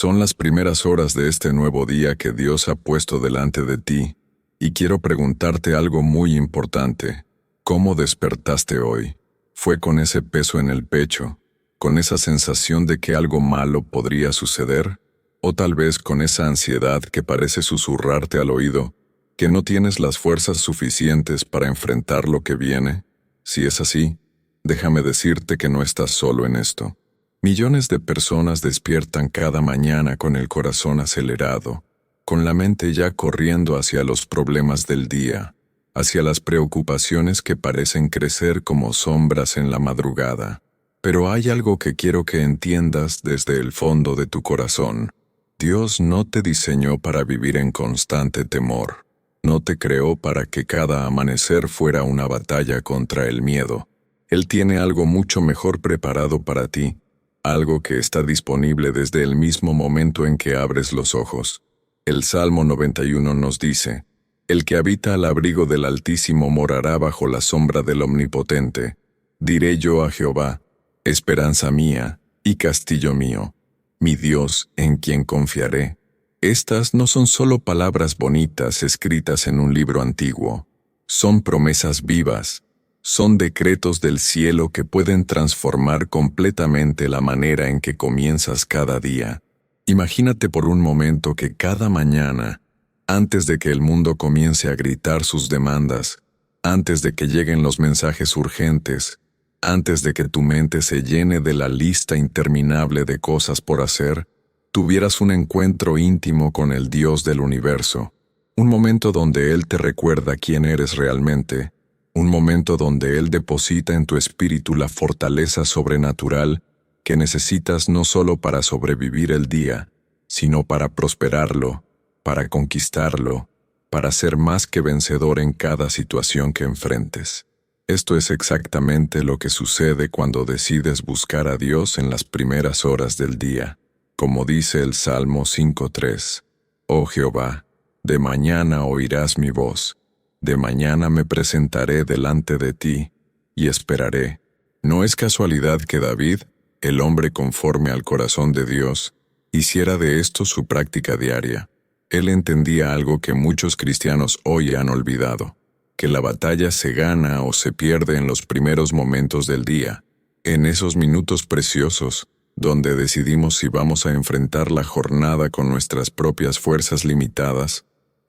Son las primeras horas de este nuevo día que Dios ha puesto delante de ti, y quiero preguntarte algo muy importante. ¿Cómo despertaste hoy? ¿Fue con ese peso en el pecho, con esa sensación de que algo malo podría suceder? ¿O tal vez con esa ansiedad que parece susurrarte al oído, que no tienes las fuerzas suficientes para enfrentar lo que viene? Si es así, déjame decirte que no estás solo en esto. Millones de personas despiertan cada mañana con el corazón acelerado, con la mente ya corriendo hacia los problemas del día, hacia las preocupaciones que parecen crecer como sombras en la madrugada. Pero hay algo que quiero que entiendas desde el fondo de tu corazón. Dios no te diseñó para vivir en constante temor. No te creó para que cada amanecer fuera una batalla contra el miedo. Él tiene algo mucho mejor preparado para ti. Algo que está disponible desde el mismo momento en que abres los ojos. El Salmo 91 nos dice: «El que habita al abrigo del Altísimo morará bajo la sombra del Omnipotente. Diré yo a Jehová, esperanza mía y castillo mío, mi Dios en quien confiaré». Estas no son solo palabras bonitas escritas en un libro antiguo. Son promesas vivas. Son decretos del cielo que pueden transformar completamente la manera en que comienzas cada día. Imagínate por un momento que cada mañana, antes de que el mundo comience a gritar sus demandas, antes de que lleguen los mensajes urgentes, antes de que tu mente se llene de la lista interminable de cosas por hacer, tuvieras un encuentro íntimo con el Dios del universo. Un momento donde Él te recuerda quién eres realmente. Un momento donde Él deposita en tu espíritu la fortaleza sobrenatural que necesitas no solo para sobrevivir el día, sino para prosperarlo, para conquistarlo, para ser más que vencedor en cada situación que enfrentes. Esto es exactamente lo que sucede cuando decides buscar a Dios en las primeras horas del día. Como dice el Salmo 5:3, «Oh Jehová, de mañana oirás mi voz. De mañana me presentaré delante de ti, y esperaré». No es casualidad que David, el hombre conforme al corazón de Dios, hiciera de esto su práctica diaria. Él entendía algo que muchos cristianos hoy han olvidado, que la batalla se gana o se pierde en los primeros momentos del día, en esos minutos preciosos, donde decidimos si vamos a enfrentar la jornada con nuestras propias fuerzas limitadas,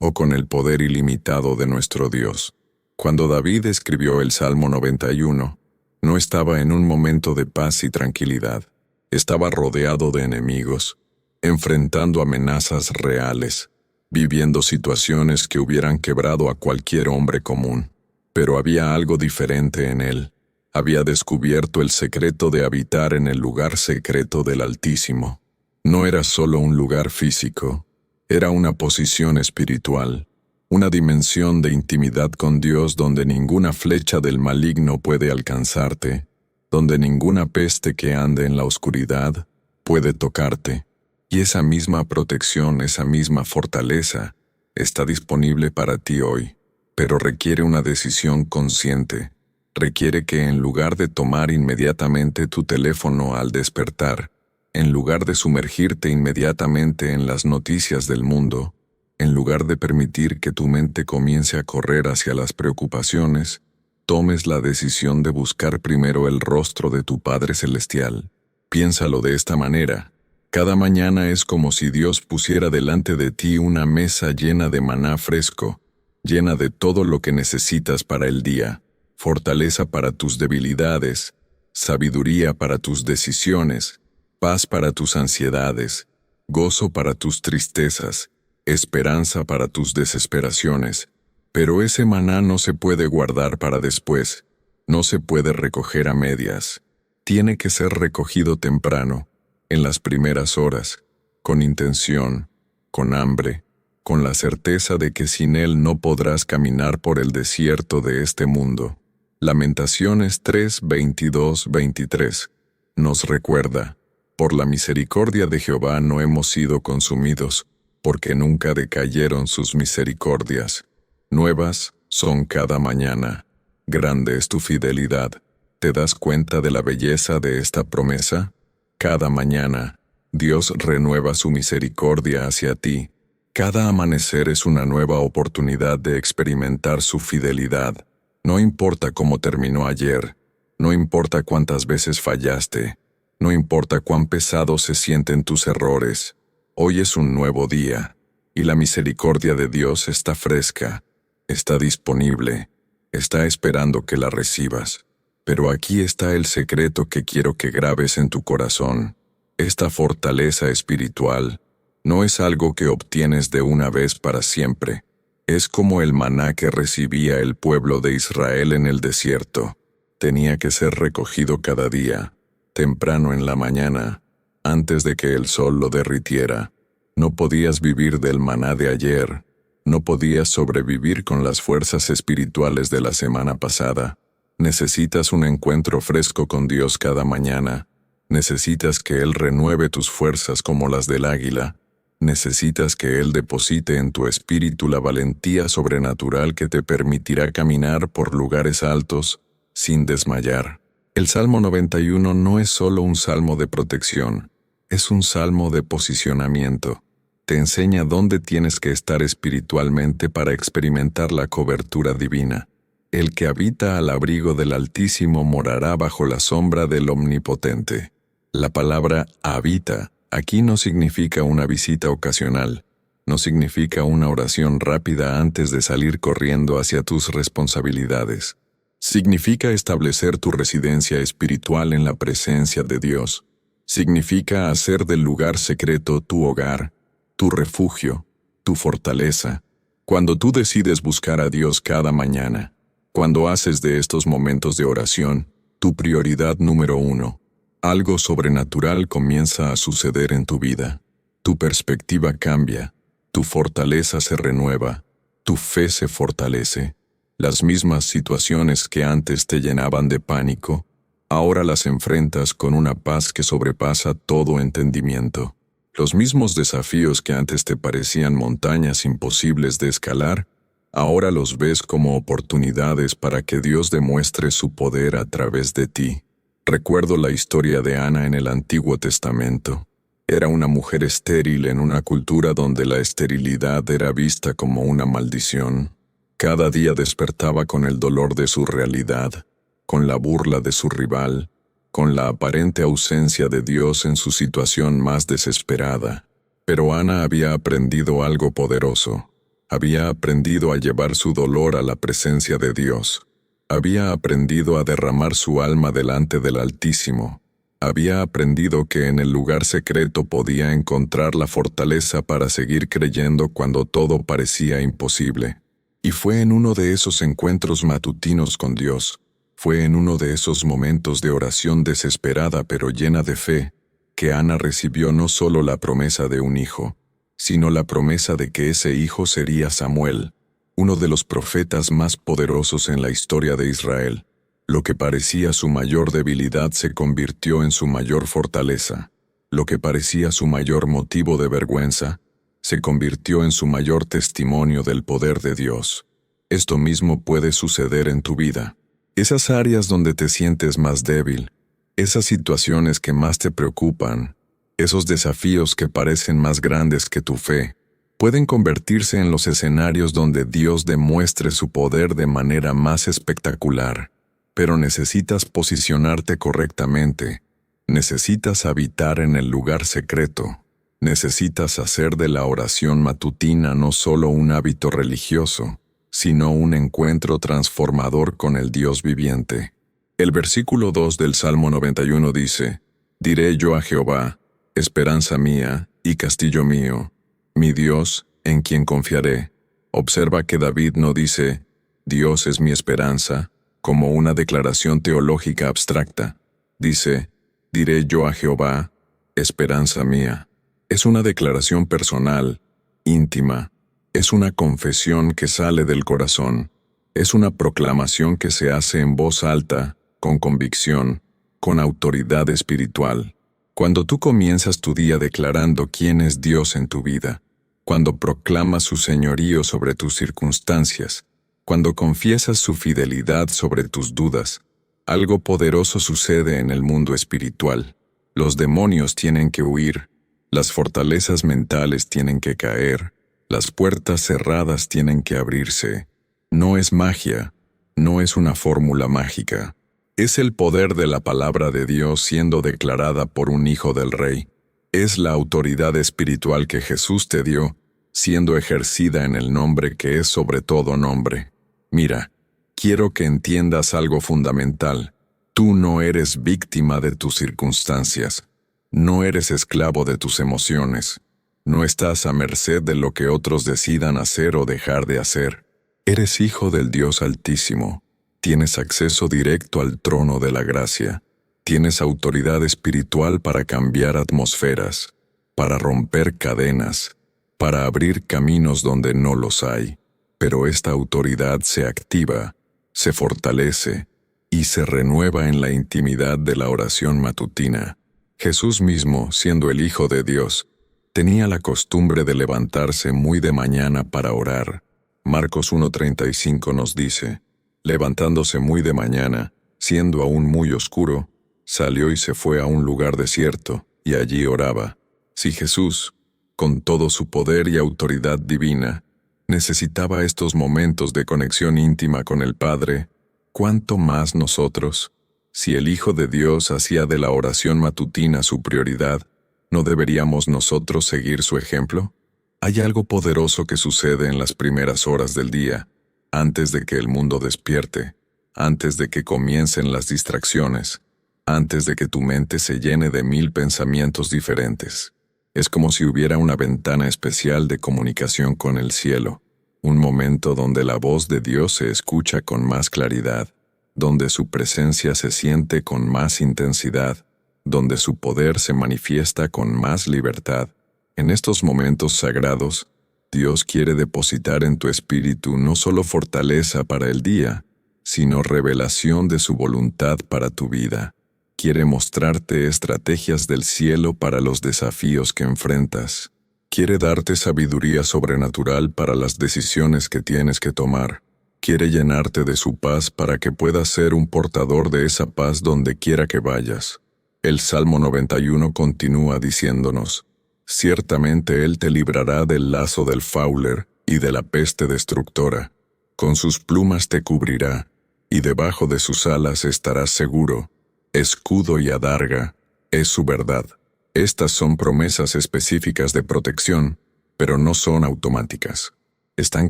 o con el poder ilimitado de nuestro Dios. Cuando David escribió el Salmo 91, no estaba en un momento de paz y tranquilidad. Estaba rodeado de enemigos, enfrentando amenazas reales, viviendo situaciones que hubieran quebrado a cualquier hombre común. Pero había algo diferente en él. Había descubierto el secreto de habitar en el lugar secreto del Altísimo. No era solo un lugar físico. Era una posición espiritual, una dimensión de intimidad con Dios donde ninguna flecha del maligno puede alcanzarte, donde ninguna peste que ande en la oscuridad puede tocarte. Y esa misma protección, esa misma fortaleza, está disponible para ti hoy, pero requiere una decisión consciente. Requiere que en lugar de tomar inmediatamente tu teléfono al despertar, en lugar de sumergirte inmediatamente en las noticias del mundo, en lugar de permitir que tu mente comience a correr hacia las preocupaciones, tomes la decisión de buscar primero el rostro de tu Padre Celestial. Piénsalo de esta manera. Cada mañana es como si Dios pusiera delante de ti una mesa llena de maná fresco, llena de todo lo que necesitas para el día, fortaleza para tus debilidades, sabiduría para tus decisiones, paz para tus ansiedades, gozo para tus tristezas, esperanza para tus desesperaciones. Pero ese maná no se puede guardar para después, no se puede recoger a medias. Tiene que ser recogido temprano, en las primeras horas, con intención, con hambre, con la certeza de que sin él no podrás caminar por el desierto de este mundo. Lamentaciones 3:22-23 nos recuerda: «Por la misericordia de Jehová no hemos sido consumidos, porque nunca decayeron sus misericordias. Nuevas son cada mañana. Grande es tu fidelidad». ¿Te das cuenta de la belleza de esta promesa? Cada mañana, Dios renueva su misericordia hacia ti. Cada amanecer es una nueva oportunidad de experimentar su fidelidad. No importa cómo terminó ayer, no importa cuántas veces fallaste, no importa cuán pesados se sienten tus errores. Hoy es un nuevo día, y la misericordia de Dios está fresca, está disponible, está esperando que la recibas. Pero aquí está el secreto que quiero que grabes en tu corazón. Esta fortaleza espiritual no es algo que obtienes de una vez para siempre. Es como el maná que recibía el pueblo de Israel en el desierto. Tenía que ser recogido cada día, temprano en la mañana, antes de que el sol lo derritiera. No podías vivir del maná de ayer. No podías sobrevivir con las fuerzas espirituales de la semana pasada. Necesitas un encuentro fresco con Dios cada mañana. Necesitas que Él renueve tus fuerzas como las del águila. Necesitas que Él deposite en tu espíritu la valentía sobrenatural que te permitirá caminar por lugares altos sin desmayar. El Salmo 91 no es solo un salmo de protección, es un salmo de posicionamiento. Te enseña dónde tienes que estar espiritualmente para experimentar la cobertura divina. El que habita al abrigo del Altísimo morará bajo la sombra del Omnipotente. La palabra habita aquí no significa una visita ocasional, no significa una oración rápida antes de salir corriendo hacia tus responsabilidades. Significa establecer tu residencia espiritual en la presencia de Dios. Significa hacer del lugar secreto tu hogar, tu refugio, tu fortaleza. Cuando tú decides buscar a Dios cada mañana, cuando haces de estos momentos de oración tu prioridad número 1, algo sobrenatural comienza a suceder en tu vida. Tu perspectiva cambia, tu fortaleza se renueva, tu fe se fortalece. Las mismas situaciones que antes te llenaban de pánico, ahora las enfrentas con una paz que sobrepasa todo entendimiento. Los mismos desafíos que antes te parecían montañas imposibles de escalar, ahora los ves como oportunidades para que Dios demuestre su poder a través de ti. Recuerdo la historia de Ana en el Antiguo Testamento. Era una mujer estéril en una cultura donde la esterilidad era vista como una maldición. Cada día despertaba con el dolor de su realidad, con la burla de su rival, con la aparente ausencia de Dios en su situación más desesperada. Pero Ana había aprendido algo poderoso. Había aprendido a llevar su dolor a la presencia de Dios. Había aprendido a derramar su alma delante del Altísimo. Había aprendido que en el lugar secreto podía encontrar la fortaleza para seguir creyendo cuando todo parecía imposible. Y fue en uno de esos encuentros matutinos con Dios, fue en uno de esos momentos de oración desesperada pero llena de fe, que Ana recibió no solo la promesa de un hijo, sino la promesa de que ese hijo sería Samuel, uno de los profetas más poderosos en la historia de Israel. Lo que parecía su mayor debilidad se convirtió en su mayor fortaleza. Lo que parecía su mayor motivo de vergüenza se convirtió en su mayor testimonio del poder de Dios. Esto mismo puede suceder en tu vida. Esas áreas donde te sientes más débil, esas situaciones que más te preocupan, esos desafíos que parecen más grandes que tu fe, pueden convertirse en los escenarios donde Dios demuestre su poder de manera más espectacular. Pero necesitas posicionarte correctamente. Necesitas habitar en el lugar secreto. Necesitas hacer de la oración matutina no solo un hábito religioso, sino un encuentro transformador con el Dios viviente. El versículo 2 del Salmo 91 dice: «Diré yo a Jehová, esperanza mía y castillo mío, mi Dios, en quien confiaré». Observa que David no dice, «Dios es mi esperanza», como una declaración teológica abstracta. Dice, «Diré yo a Jehová, esperanza mía». Es una declaración personal, íntima. Es una confesión que sale del corazón. Es una proclamación que se hace en voz alta, con convicción, con autoridad espiritual. Cuando tú comienzas tu día declarando quién es Dios en tu vida, cuando proclamas su señorío sobre tus circunstancias, cuando confiesas su fidelidad sobre tus dudas, algo poderoso sucede en el mundo espiritual. Los demonios tienen que huir, Las fortalezas mentales tienen que caer, las puertas cerradas tienen que abrirse. No es magia, no es una fórmula mágica. Es el poder de la palabra de Dios siendo declarada por un hijo del Rey. Es la autoridad espiritual que Jesús te dio, siendo ejercida en el nombre que es sobre todo nombre. Mira, quiero que entiendas algo fundamental. Tú no eres víctima de tus circunstancias. No eres esclavo de tus emociones. No estás a merced de lo que otros decidan hacer o dejar de hacer. Eres hijo del Dios Altísimo. Tienes acceso directo al trono de la gracia. Tienes autoridad espiritual para cambiar atmósferas, para romper cadenas, para abrir caminos donde no los hay. Pero esta autoridad se activa, se fortalece y se renueva en la intimidad de la oración matutina. Jesús mismo, siendo el Hijo de Dios, tenía la costumbre de levantarse muy de mañana para orar. Marcos 1:35 nos dice, levantándose muy de mañana, siendo aún muy oscuro, salió y se fue a un lugar desierto, y allí oraba. Si Jesús, con todo su poder y autoridad divina, necesitaba estos momentos de conexión íntima con el Padre, ¿cuánto más nosotros? Si el Hijo de Dios hacía de la oración matutina su prioridad, ¿no deberíamos nosotros seguir su ejemplo? Hay algo poderoso que sucede en las primeras horas del día, antes de que el mundo despierte, antes de que comiencen las distracciones, antes de que tu mente se llene de 1000 pensamientos diferentes. Es como si hubiera una ventana especial de comunicación con el cielo, un momento donde la voz de Dios se escucha con más claridad, donde su presencia se siente con más intensidad, donde su poder se manifiesta con más libertad. En estos momentos sagrados, Dios quiere depositar en tu espíritu no solo fortaleza para el día, sino revelación de su voluntad para tu vida. Quiere mostrarte estrategias del cielo para los desafíos que enfrentas. Quiere darte sabiduría sobrenatural para las decisiones que tienes que tomar. Quiere llenarte de su paz para que puedas ser un portador de esa paz donde quiera que vayas. El Salmo 91 continúa diciéndonos, ciertamente Él te librará del lazo del fauler y de la peste destructora. Con sus plumas te cubrirá, y debajo de sus alas estarás seguro. Escudo y adarga es su verdad. Estas son promesas específicas de protección, pero no son automáticas. Están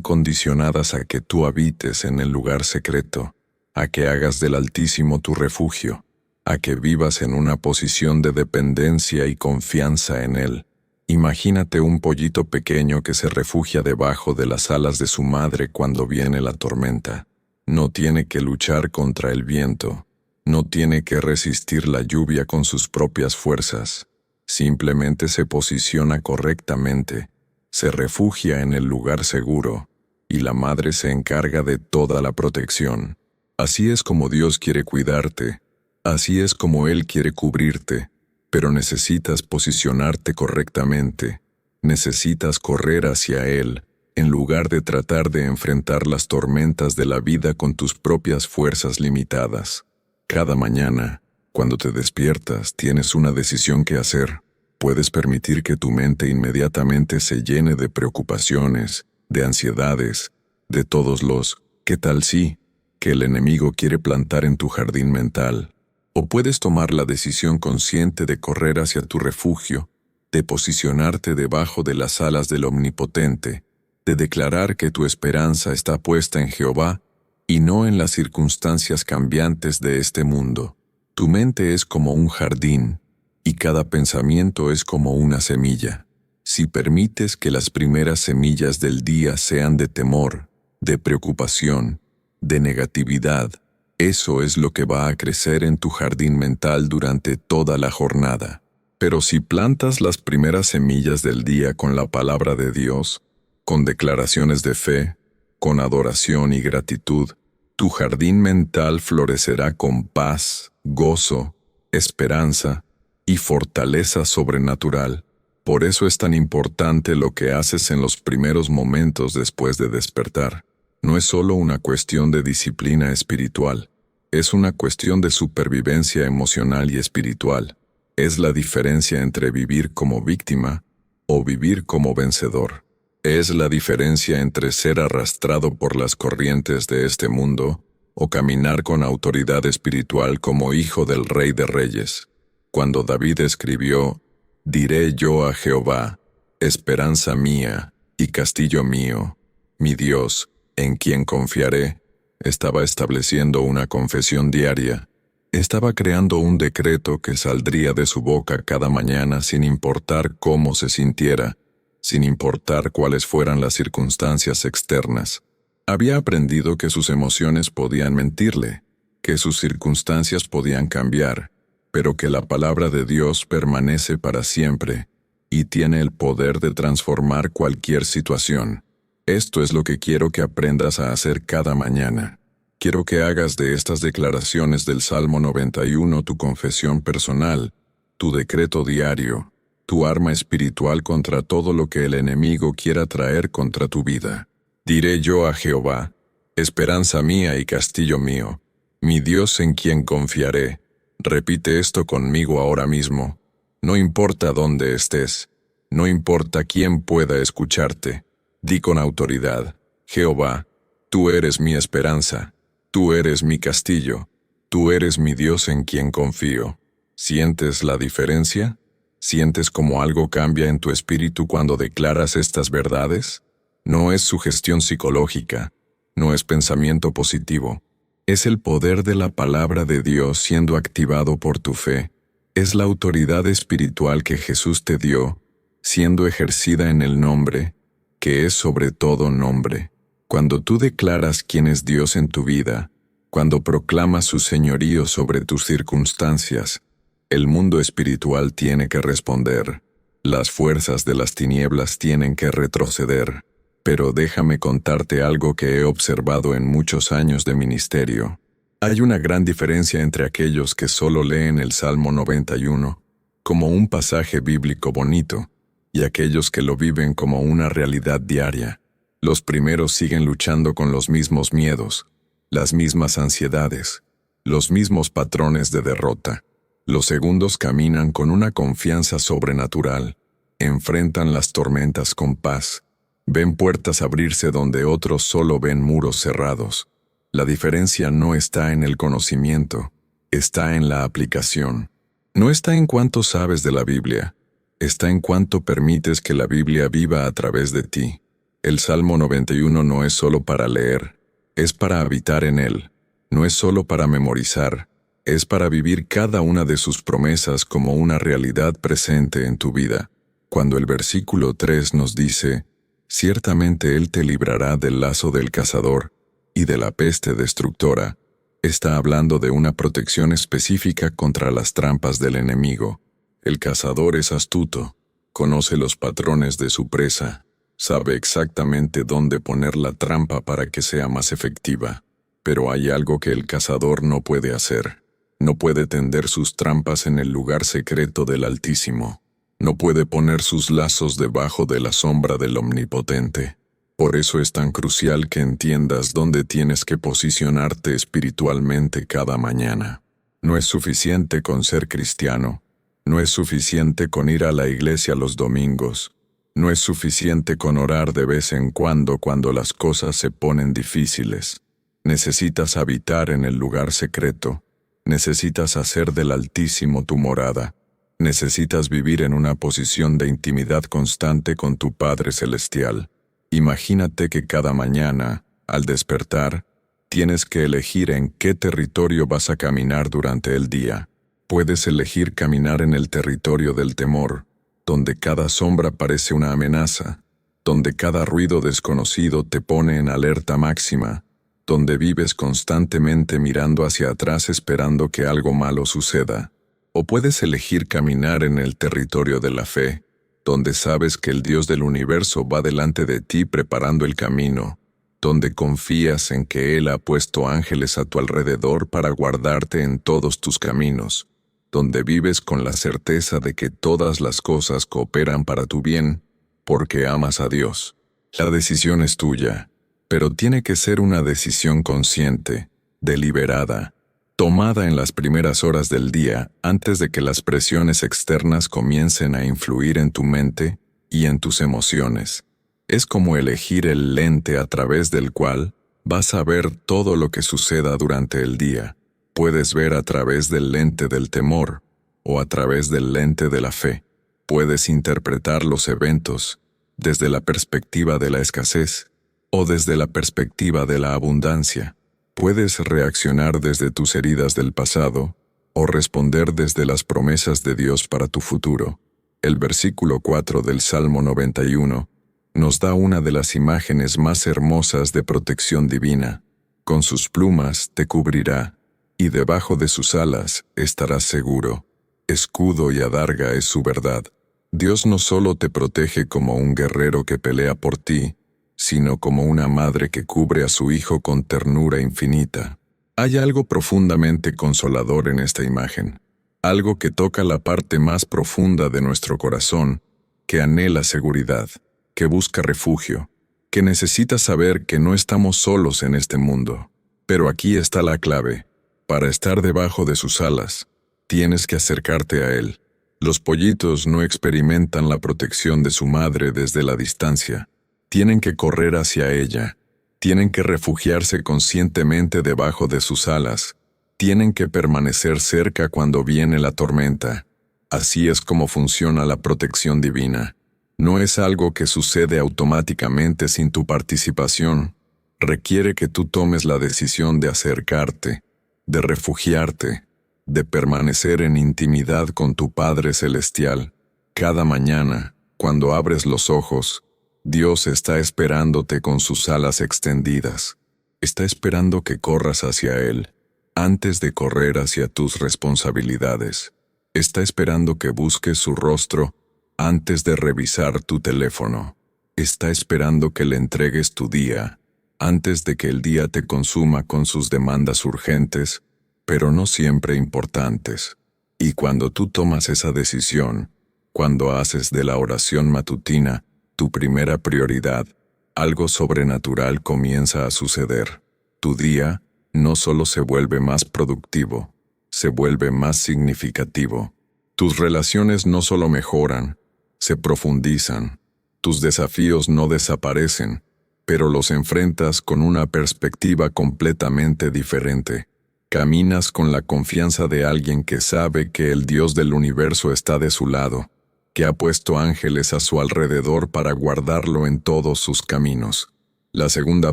condicionadas a que tú habites en el lugar secreto, a que hagas del Altísimo tu refugio, a que vivas en una posición de dependencia y confianza en Él. Imagínate un pollito pequeño que se refugia debajo de las alas de su madre cuando viene la tormenta. No tiene que luchar contra el viento. No tiene que resistir la lluvia con sus propias fuerzas. Simplemente se posiciona correctamente, se refugia en el lugar seguro, y la madre se encarga de toda la protección. Así es como Dios quiere cuidarte, así es como Él quiere cubrirte, pero necesitas posicionarte correctamente, necesitas correr hacia Él, en lugar de tratar de enfrentar las tormentas de la vida con tus propias fuerzas limitadas. Cada mañana, cuando te despiertas, tienes una decisión que hacer. Puedes permitir que tu mente inmediatamente se llene de preocupaciones, de ansiedades, de todos los «¿qué tal si?» que el enemigo quiere plantar en tu jardín mental. O puedes tomar la decisión consciente de correr hacia tu refugio, de posicionarte debajo de las alas del Omnipotente, de declarar que tu esperanza está puesta en Jehová y no en las circunstancias cambiantes de este mundo. Tu mente es como un jardín, y cada pensamiento es como una semilla. Si permites que las primeras semillas del día sean de temor, de preocupación, de negatividad, eso es lo que va a crecer en tu jardín mental durante toda la jornada. Pero si plantas las primeras semillas del día con la palabra de Dios, con declaraciones de fe, con adoración y gratitud, tu jardín mental florecerá con paz, gozo, esperanza y fortaleza sobrenatural. Por eso es tan importante lo que haces en los primeros momentos después de despertar. No es solo una cuestión de disciplina espiritual, es una cuestión de supervivencia emocional y espiritual. Es la diferencia entre vivir como víctima o vivir como vencedor. Es la diferencia entre ser arrastrado por las corrientes de este mundo o caminar con autoridad espiritual como hijo del Rey de Reyes. Cuando David escribió, «Diré yo a Jehová, esperanza mía y castillo mío, mi Dios, en quien confiaré», estaba estableciendo una confesión diaria. Estaba creando un decreto que saldría de su boca cada mañana sin importar cómo se sintiera, sin importar cuáles fueran las circunstancias externas. Había aprendido que sus emociones podían mentirle, que sus circunstancias podían cambiar, pero que la palabra de Dios permanece para siempre y tiene el poder de transformar cualquier situación. Esto es lo que quiero que aprendas a hacer cada mañana. Quiero que hagas de estas declaraciones del Salmo 91 tu confesión personal, tu decreto diario, tu arma espiritual contra todo lo que el enemigo quiera traer contra tu vida. Diré yo a Jehová, esperanza mía y castillo mío, mi Dios en quien confiaré. Repite esto conmigo ahora mismo. No importa dónde estés, no importa quién pueda escucharte. Di con autoridad, Jehová, tú eres mi esperanza. Tú eres mi castillo, tú eres mi Dios en quien confío. ¿Sientes la diferencia? ¿Sientes cómo algo cambia en tu espíritu cuando declaras estas verdades? No es sugestión psicológica, no es pensamiento positivo. Es el poder de la palabra de Dios siendo activado por tu fe. Es la autoridad espiritual que Jesús te dio, siendo ejercida en el nombre, que es sobre todo nombre. Cuando tú declaras quién es Dios en tu vida, cuando proclamas su señorío sobre tus circunstancias, el mundo espiritual tiene que responder. Las fuerzas de las tinieblas tienen que retroceder. Pero déjame contarte algo que he observado en muchos años de ministerio. Hay una gran diferencia entre aquellos que solo leen el Salmo 91 como un pasaje bíblico bonito y aquellos que lo viven como una realidad diaria. Los primeros siguen luchando con los mismos miedos, las mismas ansiedades, los mismos patrones de derrota. Los segundos caminan con una confianza sobrenatural, enfrentan las tormentas con paz, ven puertas abrirse donde otros solo ven muros cerrados. La diferencia no está en el conocimiento, está en la aplicación. No está en cuánto sabes de la Biblia, está en cuánto permites que la Biblia viva a través de ti. El Salmo 91 no es solo para leer, es para habitar en él. No es solo para memorizar, es para vivir cada una de sus promesas como una realidad presente en tu vida. Cuando el versículo 3 nos dice, «Ciertamente Él te librará del lazo del cazador y de la peste destructora», está hablando de una protección específica contra las trampas del enemigo. El cazador es astuto, conoce los patrones de su presa, sabe exactamente dónde poner la trampa para que sea más efectiva. Pero hay algo que el cazador no puede hacer. No puede tender sus trampas en el lugar secreto del Altísimo. No puede poner sus lazos debajo de la sombra del Omnipotente. Por eso es tan crucial que entiendas dónde tienes que posicionarte espiritualmente cada mañana. No es suficiente con ser cristiano. No es suficiente con ir a la iglesia los domingos. No es suficiente con orar de vez en cuando las cosas se ponen difíciles. Necesitas habitar en el lugar secreto. Necesitas hacer del Altísimo tu morada. Necesitas vivir en una posición de intimidad constante con tu Padre Celestial. Imagínate que cada mañana, al despertar, tienes que elegir en qué territorio vas a caminar durante el día. Puedes elegir caminar en el territorio del temor, donde cada sombra parece una amenaza, donde cada ruido desconocido te pone en alerta máxima, donde vives constantemente mirando hacia atrás esperando que algo malo suceda. O puedes elegir caminar en el territorio de la fe, donde sabes que el Dios del universo va delante de ti preparando el camino, donde confías en que Él ha puesto ángeles a tu alrededor para guardarte en todos tus caminos, donde vives con la certeza de que todas las cosas cooperan para tu bien, porque amas a Dios. La decisión es tuya, pero tiene que ser una decisión consciente, deliberada. tomada en las primeras horas del día antes de que las presiones externas comiencen a influir en tu mente y en tus emociones. Es como elegir el lente a través del cual vas a ver todo lo que suceda durante el día. Puedes ver a través del lente del temor o a través del lente de la fe. Puedes interpretar los eventos desde la perspectiva de la escasez o desde la perspectiva de la abundancia. Puedes reaccionar desde tus heridas del pasado o responder desde las promesas de Dios para tu futuro. El versículo 4 del Salmo 91 nos da una de las imágenes más hermosas de protección divina. Con sus plumas te cubrirá, y debajo de sus alas estarás seguro. Escudo y adarga es su verdad. Dios no solo te protege como un guerrero que pelea por ti, sino como una madre que cubre a su hijo con ternura infinita. Hay algo profundamente consolador en esta imagen, algo que toca la parte más profunda de nuestro corazón, que anhela seguridad, que busca refugio, que necesita saber que no estamos solos en este mundo. Pero aquí está la clave. Para estar debajo de sus alas, tienes que acercarte a Él. Los pollitos no experimentan la protección de su madre desde la distancia. Tienen que correr hacia ella. Tienen que refugiarse conscientemente debajo de sus alas. Tienen que permanecer cerca cuando viene la tormenta. Así es como funciona la protección divina. No es algo que sucede automáticamente sin tu participación. Requiere que tú tomes la decisión de acercarte, de refugiarte, de permanecer en intimidad con tu Padre Celestial. Cada mañana, cuando abres los ojos, Dios está esperándote con sus alas extendidas. Está esperando que corras hacia Él, antes de correr hacia tus responsabilidades. Está esperando que busques su rostro antes de revisar tu teléfono. Está esperando que le entregues tu día, antes de que el día te consuma con sus demandas urgentes, pero no siempre importantes. Y cuando tú tomas esa decisión, cuando haces de la oración matutina tu primera prioridad, algo sobrenatural comienza a suceder. Tu día no solo se vuelve más productivo, se vuelve más significativo. Tus relaciones no solo mejoran, se profundizan. Tus desafíos no desaparecen, pero los enfrentas con una perspectiva completamente diferente. Caminas con la confianza de alguien que sabe que el Dios del universo está de su lado, que ha puesto ángeles a su alrededor para guardarlo en todos sus caminos. La segunda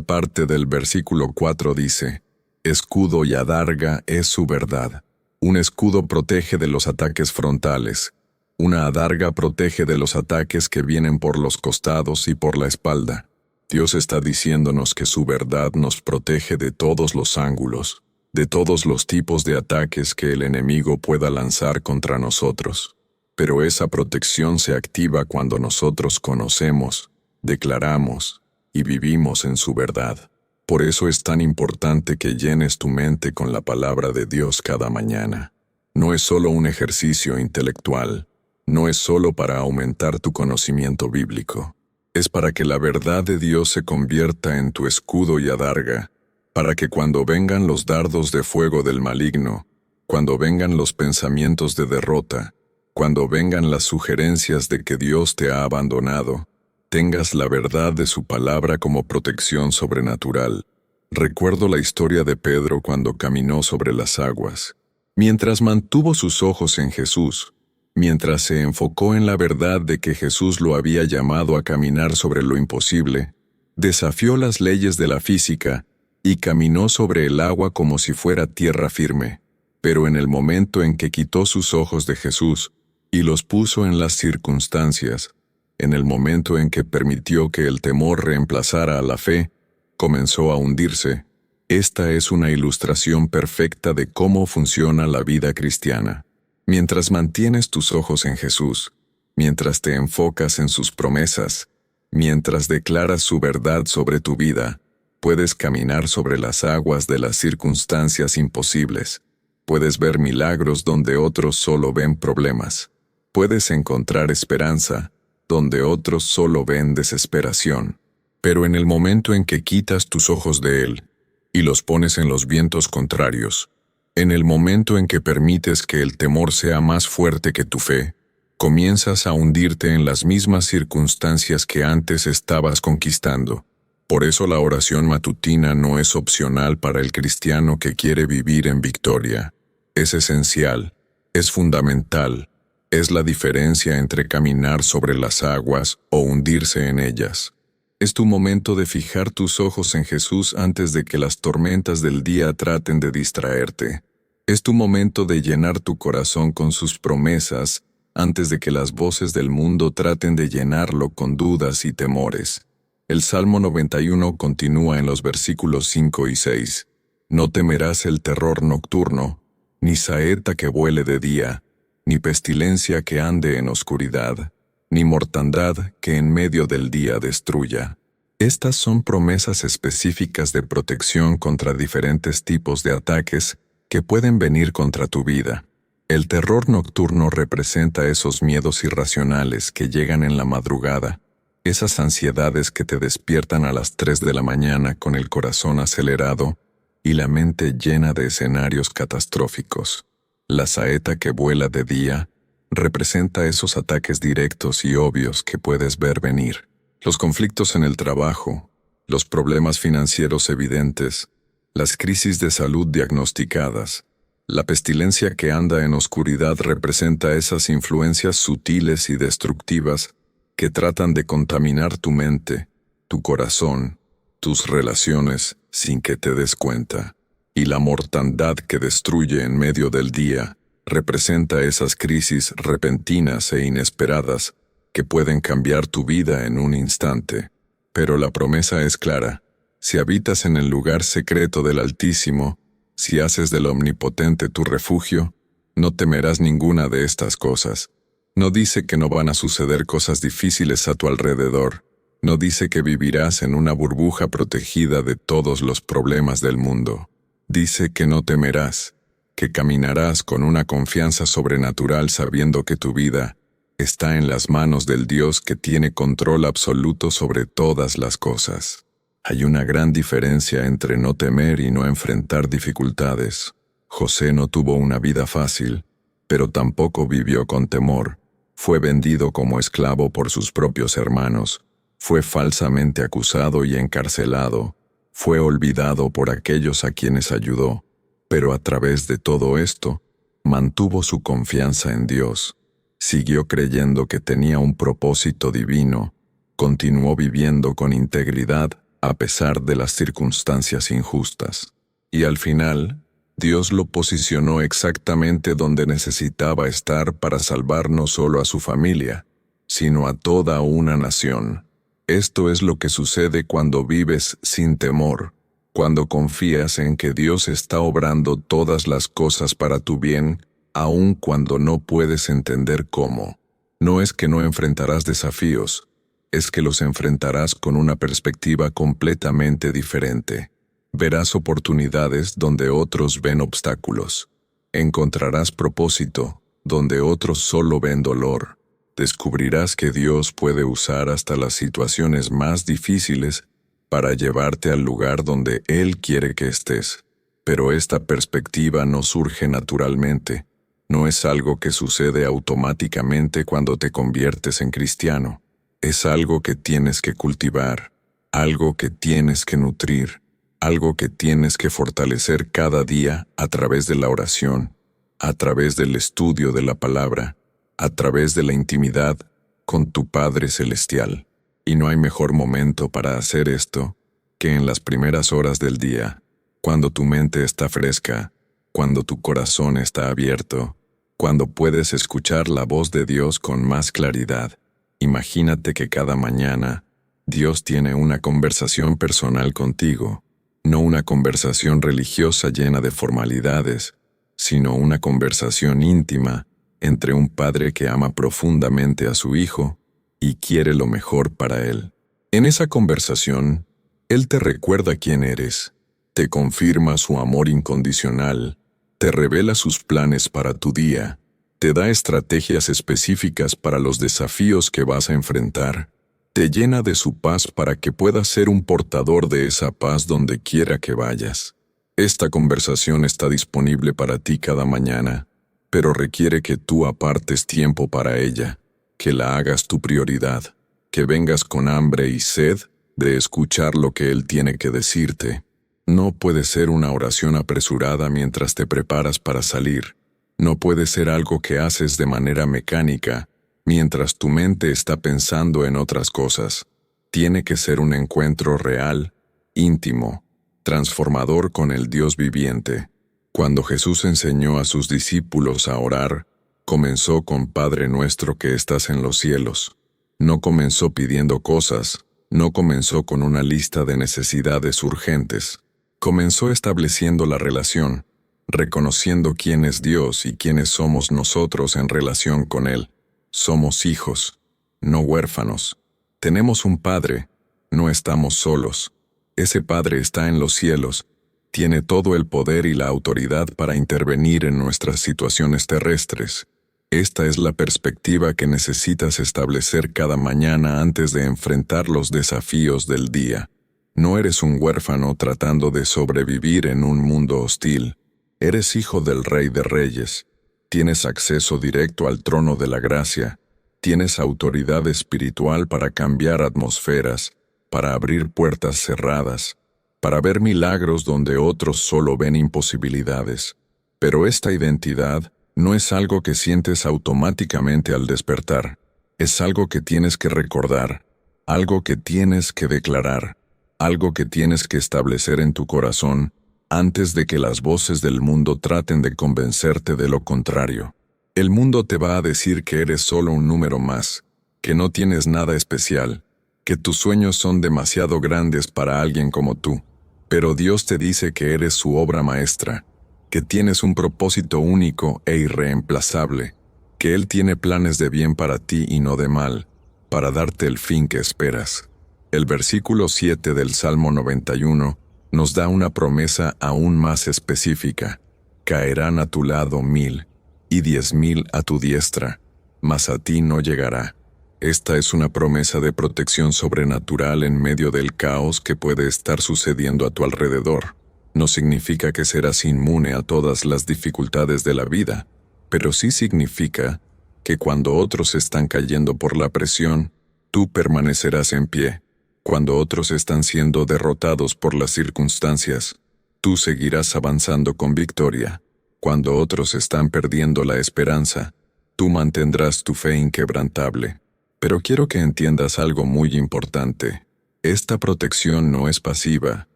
parte del versículo 4 dice: escudo y adarga es su verdad. Un escudo protege de los ataques frontales. Una adarga protege de los ataques que vienen por los costados y por la espalda. Dios está diciéndonos que su verdad nos protege de todos los ángulos, de todos los tipos de ataques que el enemigo pueda lanzar contra nosotros. Pero esa protección se activa cuando nosotros conocemos, declaramos y vivimos en su verdad. Por eso es tan importante que llenes tu mente con la palabra de Dios cada mañana. No es solo un ejercicio intelectual, no es solo para aumentar tu conocimiento bíblico. Es para que la verdad de Dios se convierta en tu escudo y adarga, para que cuando vengan los dardos de fuego del maligno, cuando vengan los pensamientos de derrota, cuando vengan las sugerencias de que Dios te ha abandonado, tengas la verdad de su palabra como protección sobrenatural. Recuerdo la historia de Pedro cuando caminó sobre las aguas. Mientras mantuvo sus ojos en Jesús, mientras se enfocó en la verdad de que Jesús lo había llamado a caminar sobre lo imposible, desafió las leyes de la física y caminó sobre el agua como si fuera tierra firme. Pero en el momento en que quitó sus ojos de Jesús y los puso en las circunstancias, en el momento en que permitió que el temor reemplazara a la fe, comenzó a hundirse. Esta es una ilustración perfecta de cómo funciona la vida cristiana. Mientras mantienes tus ojos en Jesús, mientras te enfocas en sus promesas, mientras declaras su verdad sobre tu vida, puedes caminar sobre las aguas de las circunstancias imposibles. Puedes ver milagros donde otros solo ven problemas. Puedes encontrar esperanza donde otros solo ven desesperación. Pero en el momento en que quitas tus ojos de Él y los pones en los vientos contrarios, En el momento en que permites que el temor sea más fuerte que tu fe, comienzas a hundirte en las mismas circunstancias que antes estabas conquistando. Por eso la oración matutina no es opcional para el cristiano que quiere vivir en victoria. Es esencial, es fundamental, es la diferencia entre caminar sobre las aguas o hundirse en ellas. Es tu momento de fijar tus ojos en Jesús antes de que las tormentas del día traten de distraerte. Es tu momento de llenar tu corazón con sus promesas antes de que las voces del mundo traten de llenarlo con dudas y temores. El Salmo 91 continúa en los versículos 5 y 6. No temerás el terror nocturno, ni saeta que vuele de día, ni pestilencia que ande en oscuridad, ni mortandad que en medio del día destruya. Estas son promesas específicas de protección contra diferentes tipos de ataques que pueden venir contra tu vida. El terror nocturno representa esos miedos irracionales que llegan en la madrugada, esas ansiedades que te despiertan a las 3 de la mañana con el corazón acelerado y la mente llena de escenarios catastróficos. La saeta que vuela de día representa esos ataques directos y obvios que puedes ver venir. Los conflictos en el trabajo, los problemas financieros evidentes, las crisis de salud diagnosticadas. La pestilencia que anda en oscuridad representa esas influencias sutiles y destructivas que tratan de contaminar tu mente, tu corazón, tus relaciones sin que te des cuenta. Y la mortandad que destruye en medio del día representa esas crisis repentinas e inesperadas que pueden cambiar tu vida en un instante. Pero la promesa es clara. Si habitas en el lugar secreto del Altísimo, si haces del Omnipotente tu refugio, no temerás ninguna de estas cosas. No dice que no van a suceder cosas difíciles a tu alrededor. No dice que vivirás en una burbuja protegida de todos los problemas del mundo. Dice que no temerás, que caminarás con una confianza sobrenatural sabiendo que tu vida está en las manos del Dios que tiene control absoluto sobre todas las cosas. Hay una gran diferencia entre no temer y no enfrentar dificultades. José no tuvo una vida fácil, pero tampoco vivió con temor. Fue vendido como esclavo por sus propios hermanos. Fue falsamente acusado y encarcelado. Fue olvidado por aquellos a quienes ayudó. Pero a través de todo esto, mantuvo su confianza en Dios. Siguió creyendo que tenía un propósito divino. Continuó viviendo con integridad a pesar de las circunstancias injustas. Y al final, Dios lo posicionó exactamente donde necesitaba estar para salvar no solo a su familia, sino a toda una nación. Esto es lo que sucede cuando vives sin temor, cuando confías en que Dios está obrando todas las cosas para tu bien, aun cuando no puedes entender cómo. No es que no enfrentarás desafíos, es que los enfrentarás con una perspectiva completamente diferente. Verás oportunidades donde otros ven obstáculos. Encontrarás propósito donde otros solo ven dolor. Descubrirás que Dios puede usar hasta las situaciones más difíciles para llevarte al lugar donde Él quiere que estés. Pero esta perspectiva no surge naturalmente. No es algo que sucede automáticamente cuando te conviertes en cristiano. Es algo que tienes que cultivar, algo que tienes que nutrir, algo que tienes que fortalecer cada día a través de la oración, a través del estudio de la palabra, a través de la intimidad con tu Padre Celestial. Y no hay mejor momento para hacer esto que en las primeras horas del día, cuando tu mente está fresca, cuando tu corazón está abierto, cuando puedes escuchar la voz de Dios con más claridad. Imagínate que cada mañana Dios tiene una conversación personal contigo, no una conversación religiosa llena de formalidades, sino una conversación íntima entre un padre que ama profundamente a su hijo y quiere lo mejor para él. En esa conversación, Él te recuerda quién eres, te confirma su amor incondicional, te revela sus planes para tu día, te da estrategias específicas para los desafíos que vas a enfrentar, te llena de su paz para que puedas ser un portador de esa paz donde quiera que vayas. Esta conversación está disponible para ti cada mañana, pero requiere que tú apartes tiempo para ella, que la hagas tu prioridad, que vengas con hambre y sed de escuchar lo que Él tiene que decirte. No puede ser una oración apresurada mientras te preparas para salir. No puede ser algo que haces de manera mecánica, mientras tu mente está pensando en otras cosas. Tiene que ser un encuentro real, íntimo, transformador con el Dios viviente. Cuando Jesús enseñó a sus discípulos a orar, comenzó con Padre nuestro que estás en los cielos. No comenzó pidiendo cosas, no comenzó con una lista de necesidades urgentes. Comenzó estableciendo la relación, reconociendo quién es Dios y quiénes somos nosotros en relación con Él. Somos hijos, no huérfanos. Tenemos un Padre, no estamos solos. Ese Padre está en los cielos, tiene todo el poder y la autoridad para intervenir en nuestras situaciones terrestres. Esta es la perspectiva que necesitas establecer cada mañana antes de enfrentar los desafíos del día. No eres un huérfano tratando de sobrevivir en un mundo hostil. Eres hijo del Rey de Reyes. Tienes acceso directo al trono de la gracia. Tienes autoridad espiritual para cambiar atmosferas, para abrir puertas cerradas, para ver milagros donde otros solo ven imposibilidades. Pero esta identidad no es algo que sientes automáticamente al despertar. Es algo que tienes que recordar, algo que tienes que declarar, algo que tienes que establecer en tu corazón antes de que las voces del mundo traten de convencerte de lo contrario. El mundo te va a decir que eres solo un número más, que no tienes nada especial, que tus sueños son demasiado grandes para alguien como tú. Pero Dios te dice que eres su obra maestra, que tienes un propósito único e irreemplazable, que Él tiene planes de bien para ti y no de mal, para darte el fin que esperas. El versículo 7 del Salmo 91 nos da una promesa aún más específica. Caerán a tu lado 1000 y 10,000 a tu diestra, mas a ti no llegará. Esta es una promesa de protección sobrenatural en medio del caos que puede estar sucediendo a tu alrededor. No significa que serás inmune a todas las dificultades de la vida, pero sí significa que cuando otros están cayendo por la presión, tú permanecerás en pie. Cuando otros están siendo derrotados por las circunstancias, tú seguirás avanzando con victoria. Cuando otros están perdiendo la esperanza, tú mantendrás tu fe inquebrantable. Pero quiero que entiendas algo muy importante. Esta protección no es pasiva,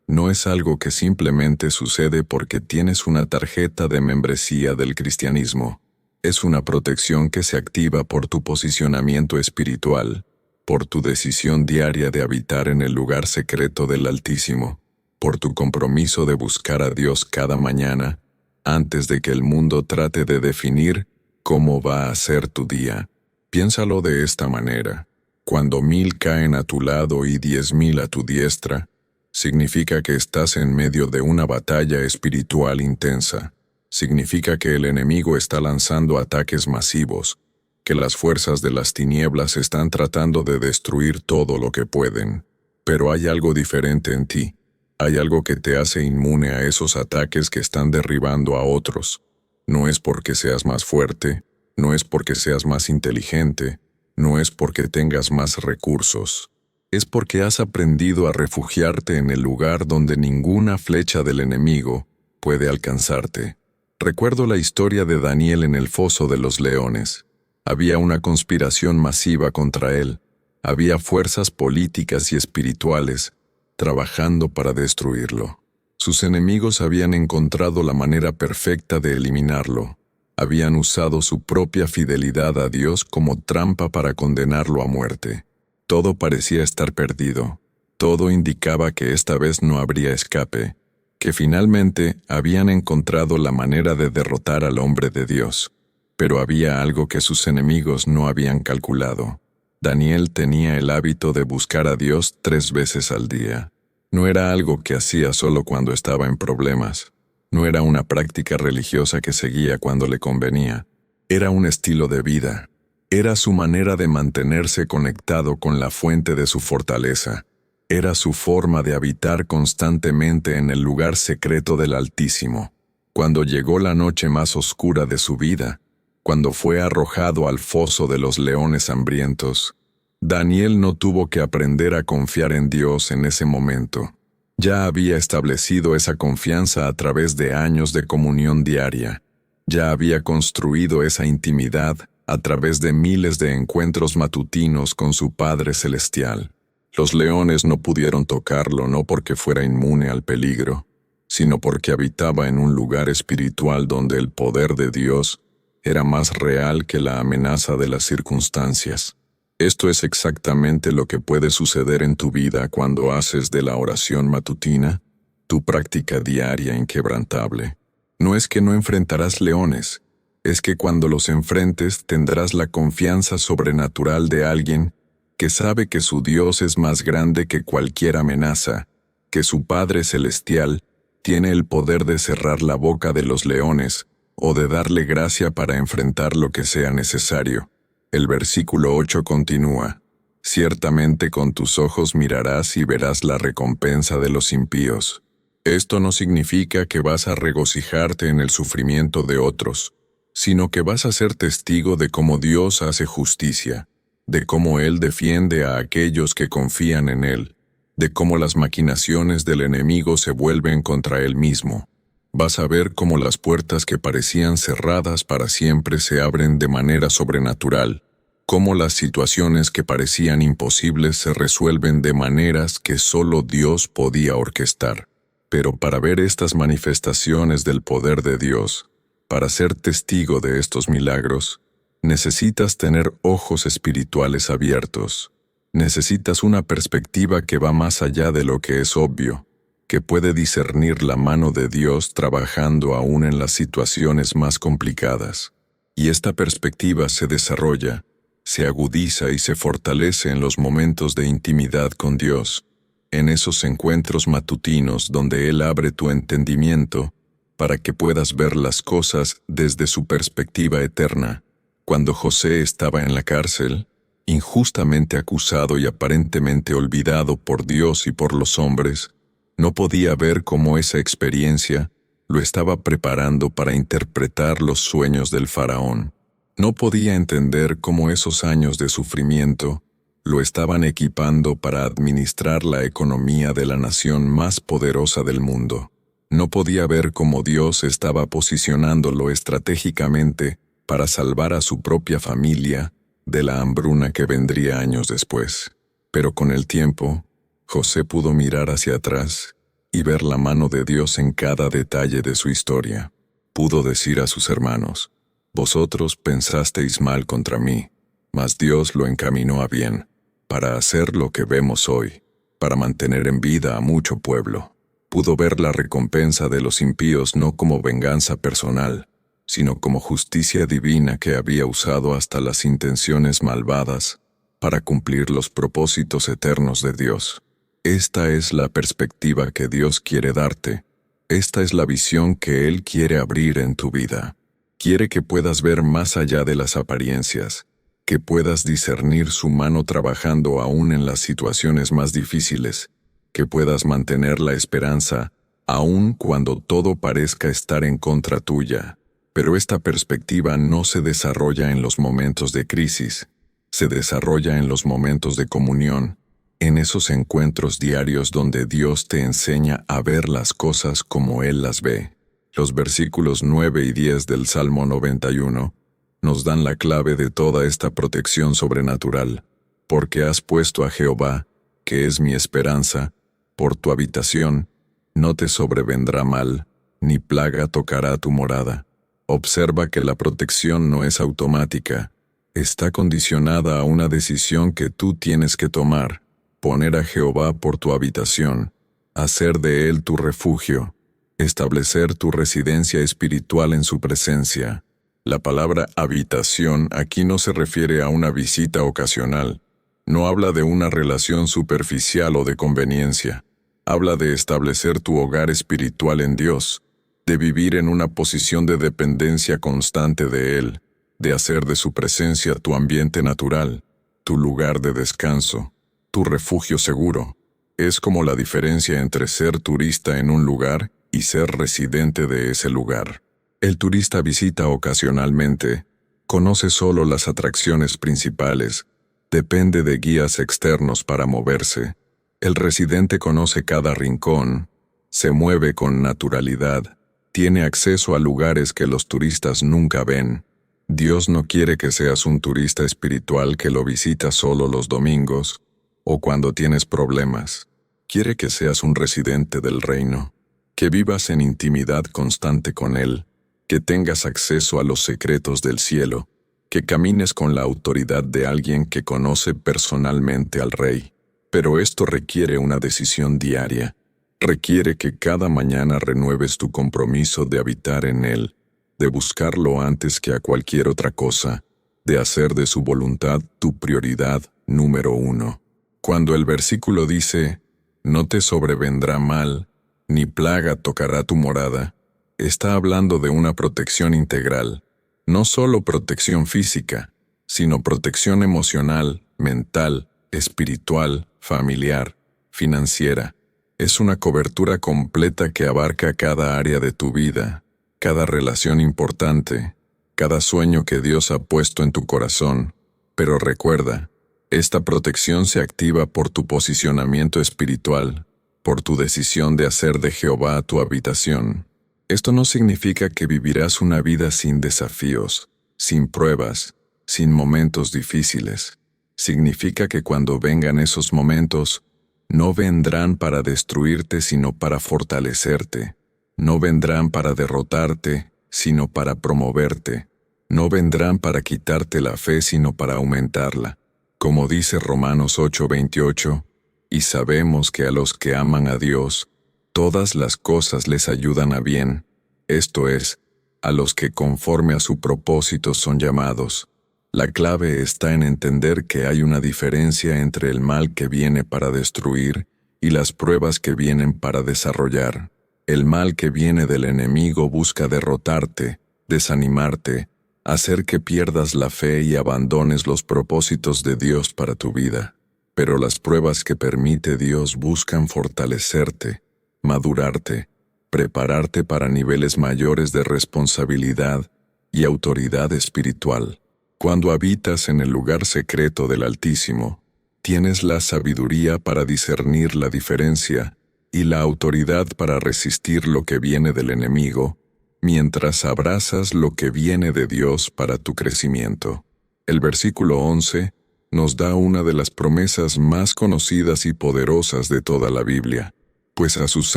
no es algo que simplemente sucede porque tienes una tarjeta de membresía del cristianismo. Es una protección que se activa por tu posicionamiento espiritual, por tu decisión diaria de habitar en el lugar secreto del Altísimo, por tu compromiso de buscar a Dios cada mañana, antes de que el mundo trate de definir cómo va a ser tu día. Piénsalo de esta manera. Cuando 1000 caen a tu lado y 10,000 a tu diestra, significa que estás en medio de una batalla espiritual intensa. Significa que el enemigo está lanzando ataques masivos, que las fuerzas de las tinieblas están tratando de destruir todo lo que pueden. Pero hay algo diferente en ti. Hay algo que te hace inmune a esos ataques que están derribando a otros. No es porque seas más fuerte, no es porque seas más inteligente, no es porque tengas más recursos. Es porque has aprendido a refugiarte en el lugar donde ninguna flecha del enemigo puede alcanzarte. Recuerdo la historia de Daniel en el foso de los leones. Había una conspiración masiva contra él. Había fuerzas políticas y espirituales trabajando para destruirlo. Sus enemigos habían encontrado la manera perfecta de eliminarlo. Habían usado su propia fidelidad a Dios como trampa para condenarlo a muerte. Todo parecía estar perdido. Todo indicaba que esta vez no habría escape, que finalmente habían encontrado la manera de derrotar al hombre de Dios. Pero había algo que sus enemigos no habían calculado. Daniel tenía el hábito de buscar a Dios 3 veces al día. No era algo que hacía solo cuando estaba en problemas. No era una práctica religiosa que seguía cuando le convenía. Era un estilo de vida. Era su manera de mantenerse conectado con la fuente de su fortaleza. Era su forma de habitar constantemente en el lugar secreto del Altísimo. Cuando llegó la noche más oscura de su vida, cuando fue arrojado al foso de los leones hambrientos, Daniel no tuvo que aprender a confiar en Dios en ese momento. Ya había establecido esa confianza a través de años de comunión diaria. Ya había construido esa intimidad a través de miles de encuentros matutinos con su Padre Celestial. Los leones no pudieron tocarlo no porque fuera inmune al peligro, sino porque habitaba en un lugar espiritual donde el poder de Dios era más real que la amenaza de las circunstancias. Esto es exactamente lo que puede suceder en tu vida cuando haces de la oración matutina tu práctica diaria inquebrantable. No es que no enfrentarás leones, es que cuando los enfrentes tendrás la confianza sobrenatural de alguien que sabe que su Dios es más grande que cualquier amenaza, que su Padre Celestial tiene el poder de cerrar la boca de los leones o de darle gracia para enfrentar lo que sea necesario. El versículo 8 continúa: «Ciertamente con tus ojos mirarás y verás la recompensa de los impíos». Esto no significa que vas a regocijarte en el sufrimiento de otros, sino que vas a ser testigo de cómo Dios hace justicia, de cómo Él defiende a aquellos que confían en Él, de cómo las maquinaciones del enemigo se vuelven contra Él mismo. Vas a ver cómo las puertas que parecían cerradas para siempre se abren de manera sobrenatural, cómo las situaciones que parecían imposibles se resuelven de maneras que solo Dios podía orquestar. Pero para ver estas manifestaciones del poder de Dios, para ser testigo de estos milagros, necesitas tener ojos espirituales abiertos. Necesitas una perspectiva que va más allá de lo que es obvio, que puede discernir la mano de Dios trabajando aún en las situaciones más complicadas. Y esta perspectiva se desarrolla, se agudiza y se fortalece en los momentos de intimidad con Dios, en esos encuentros matutinos donde Él abre tu entendimiento para que puedas ver las cosas desde su perspectiva eterna. Cuando José estaba en la cárcel, injustamente acusado y aparentemente olvidado por Dios y por los hombres, no podía ver cómo esa experiencia lo estaba preparando para interpretar los sueños del faraón. No podía entender cómo esos años de sufrimiento lo estaban equipando para administrar la economía de la nación más poderosa del mundo. No podía ver cómo Dios estaba posicionándolo estratégicamente para salvar a su propia familia de la hambruna que vendría años después. Pero con el tiempo, José pudo mirar hacia atrás y ver la mano de Dios en cada detalle de su historia. Pudo decir a sus hermanos: «Vosotros pensasteis mal contra mí, mas Dios lo encaminó a bien, para hacer lo que vemos hoy, para mantener en vida a mucho pueblo». Pudo ver la recompensa de los impíos no como venganza personal, sino como justicia divina que había usado hasta las intenciones malvadas para cumplir los propósitos eternos de Dios. Esta es la perspectiva que Dios quiere darte. Esta es la visión que Él quiere abrir en tu vida. Quiere que puedas ver más allá de las apariencias, que puedas discernir su mano trabajando aún en las situaciones más difíciles, que puedas mantener la esperanza aun cuando todo parezca estar en contra tuya. Pero esta perspectiva no se desarrolla en los momentos de crisis, se desarrolla en los momentos de comunión, en esos encuentros diarios donde Dios te enseña a ver las cosas como Él las ve. Los versículos 9 y 10 del Salmo 91 nos dan la clave de toda esta protección sobrenatural. Porque has puesto a Jehová, que es mi esperanza, por tu habitación, no te sobrevendrá mal, ni plaga tocará tu morada. Observa que la protección no es automática, está condicionada a una decisión que tú tienes que tomar: poner a Jehová por tu habitación, hacer de Él tu refugio, establecer tu residencia espiritual en su presencia. La palabra habitación aquí no se refiere a una visita ocasional, no habla de una relación superficial o de conveniencia, habla de establecer tu hogar espiritual en Dios, de vivir en una posición de dependencia constante de Él, de hacer de su presencia tu ambiente natural, tu lugar de descanso, tu refugio seguro. Es como la diferencia entre ser turista en un lugar y ser residente de ese lugar. El turista visita ocasionalmente, conoce solo las atracciones principales, depende de guías externos para moverse. El residente conoce cada rincón, se mueve con naturalidad, tiene acceso a lugares que los turistas nunca ven. Dios no quiere que seas un turista espiritual que lo visita solo los domingos o cuando tienes problemas. Quiere que seas un residente del reino, que vivas en intimidad constante con Él, que tengas acceso a los secretos del cielo, que camines con la autoridad de alguien que conoce personalmente al Rey. Pero esto requiere una decisión diaria. Requiere que cada mañana renueves tu compromiso de habitar en Él, de buscarlo antes que a cualquier otra cosa, de hacer de su voluntad tu prioridad número 1. Cuando el versículo dice, no te sobrevendrá mal, ni plaga tocará tu morada, está hablando de una protección integral, no solo protección física, sino protección emocional, mental, espiritual, familiar, financiera. Es una cobertura completa que abarca cada área de tu vida, cada relación importante, cada sueño que Dios ha puesto en tu corazón. Pero recuerda, esta protección se activa por tu posicionamiento espiritual, por tu decisión de hacer de Jehová tu habitación. Esto no significa que vivirás una vida sin desafíos, sin pruebas, sin momentos difíciles. Significa que cuando vengan esos momentos, no vendrán para destruirte sino para fortalecerte. No vendrán para derrotarte, sino para promoverte. No vendrán para quitarte la fe sino para aumentarla. Como dice Romanos 8:28, y sabemos que a los que aman a Dios, todas las cosas les ayudan a bien, esto es, a los que conforme a su propósito son llamados. La clave está en entender que hay una diferencia entre el mal que viene para destruir y las pruebas que vienen para desarrollar. El mal que viene del enemigo busca derrotarte, desanimarte, hacer que pierdas la fe y abandones los propósitos de Dios para tu vida. Pero las pruebas que permite Dios buscan fortalecerte, madurarte, prepararte para niveles mayores de responsabilidad y autoridad espiritual. Cuando habitas en el lugar secreto del Altísimo, tienes la sabiduría para discernir la diferencia y la autoridad para resistir lo que viene del enemigo, mientras abrazas lo que viene de Dios para tu crecimiento. El versículo 11 nos da una de las promesas más conocidas y poderosas de toda la Biblia, pues a sus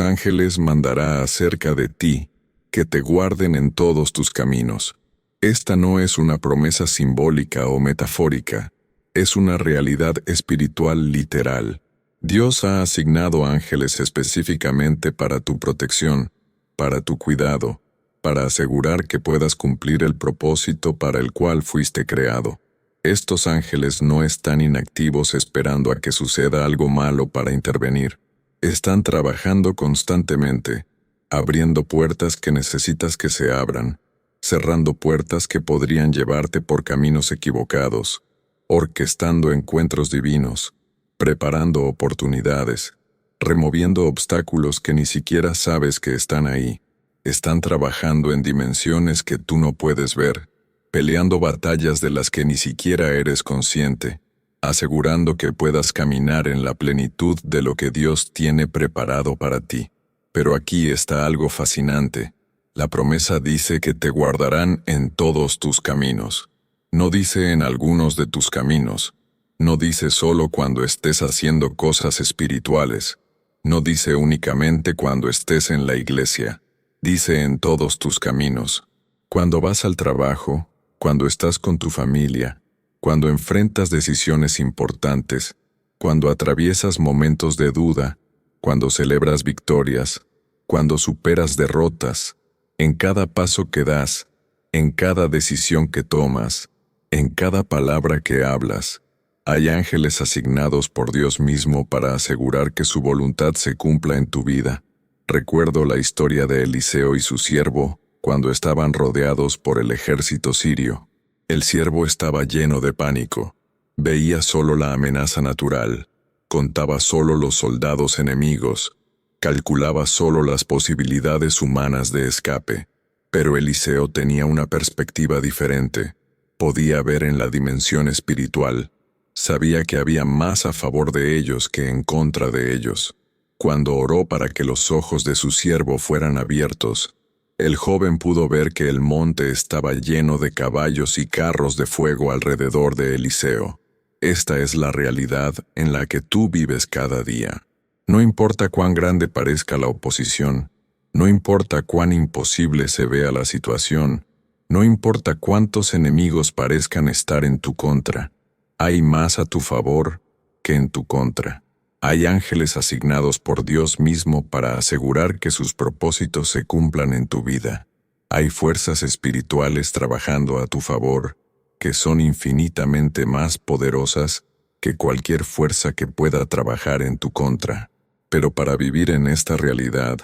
ángeles mandará acerca de ti, que te guarden en todos tus caminos. Esta no es una promesa simbólica o metafórica, es una realidad espiritual literal. Dios ha asignado ángeles específicamente para tu protección, para tu cuidado, para asegurar que puedas cumplir el propósito para el cual fuiste creado. Estos ángeles no están inactivos esperando a que suceda algo malo para intervenir. Están trabajando constantemente, abriendo puertas que necesitas que se abran, cerrando puertas que podrían llevarte por caminos equivocados, orquestando encuentros divinos, preparando oportunidades, removiendo obstáculos que ni siquiera sabes que están ahí. Están trabajando en dimensiones que tú no puedes ver, peleando batallas de las que ni siquiera eres consciente, asegurando que puedas caminar en la plenitud de lo que Dios tiene preparado para ti. Pero aquí está algo fascinante. La promesa dice que te guardarán en todos tus caminos. No dice en algunos de tus caminos. No dice solo cuando estés haciendo cosas espirituales. No dice únicamente cuando estés en la iglesia. Dice en todos tus caminos. Cuando vas al trabajo, cuando estás con tu familia, cuando enfrentas decisiones importantes, cuando atraviesas momentos de duda, cuando celebras victorias, cuando superas derrotas, en cada paso que das, en cada decisión que tomas, en cada palabra que hablas, hay ángeles asignados por Dios mismo para asegurar que su voluntad se cumpla en tu vida. Recuerdo la historia de Eliseo y su siervo, cuando estaban rodeados por el ejército sirio. El siervo estaba lleno de pánico. Veía solo la amenaza natural, contaba solo los soldados enemigos, calculaba solo las posibilidades humanas de escape. Pero Eliseo tenía una perspectiva diferente. Podía ver en la dimensión espiritual. Sabía que había más a favor de ellos que en contra de ellos. Cuando oró para que los ojos de su siervo fueran abiertos, el joven pudo ver que el monte estaba lleno de caballos y carros de fuego alrededor de Eliseo. Esta es la realidad en la que tú vives cada día. No importa cuán grande parezca la oposición, no importa cuán imposible se vea la situación, no importa cuántos enemigos parezcan estar en tu contra, hay más a tu favor que en tu contra. Hay ángeles asignados por Dios mismo para asegurar que sus propósitos se cumplan en tu vida. Hay fuerzas espirituales trabajando a tu favor, que son infinitamente más poderosas que cualquier fuerza que pueda trabajar en tu contra. Pero para vivir en esta realidad,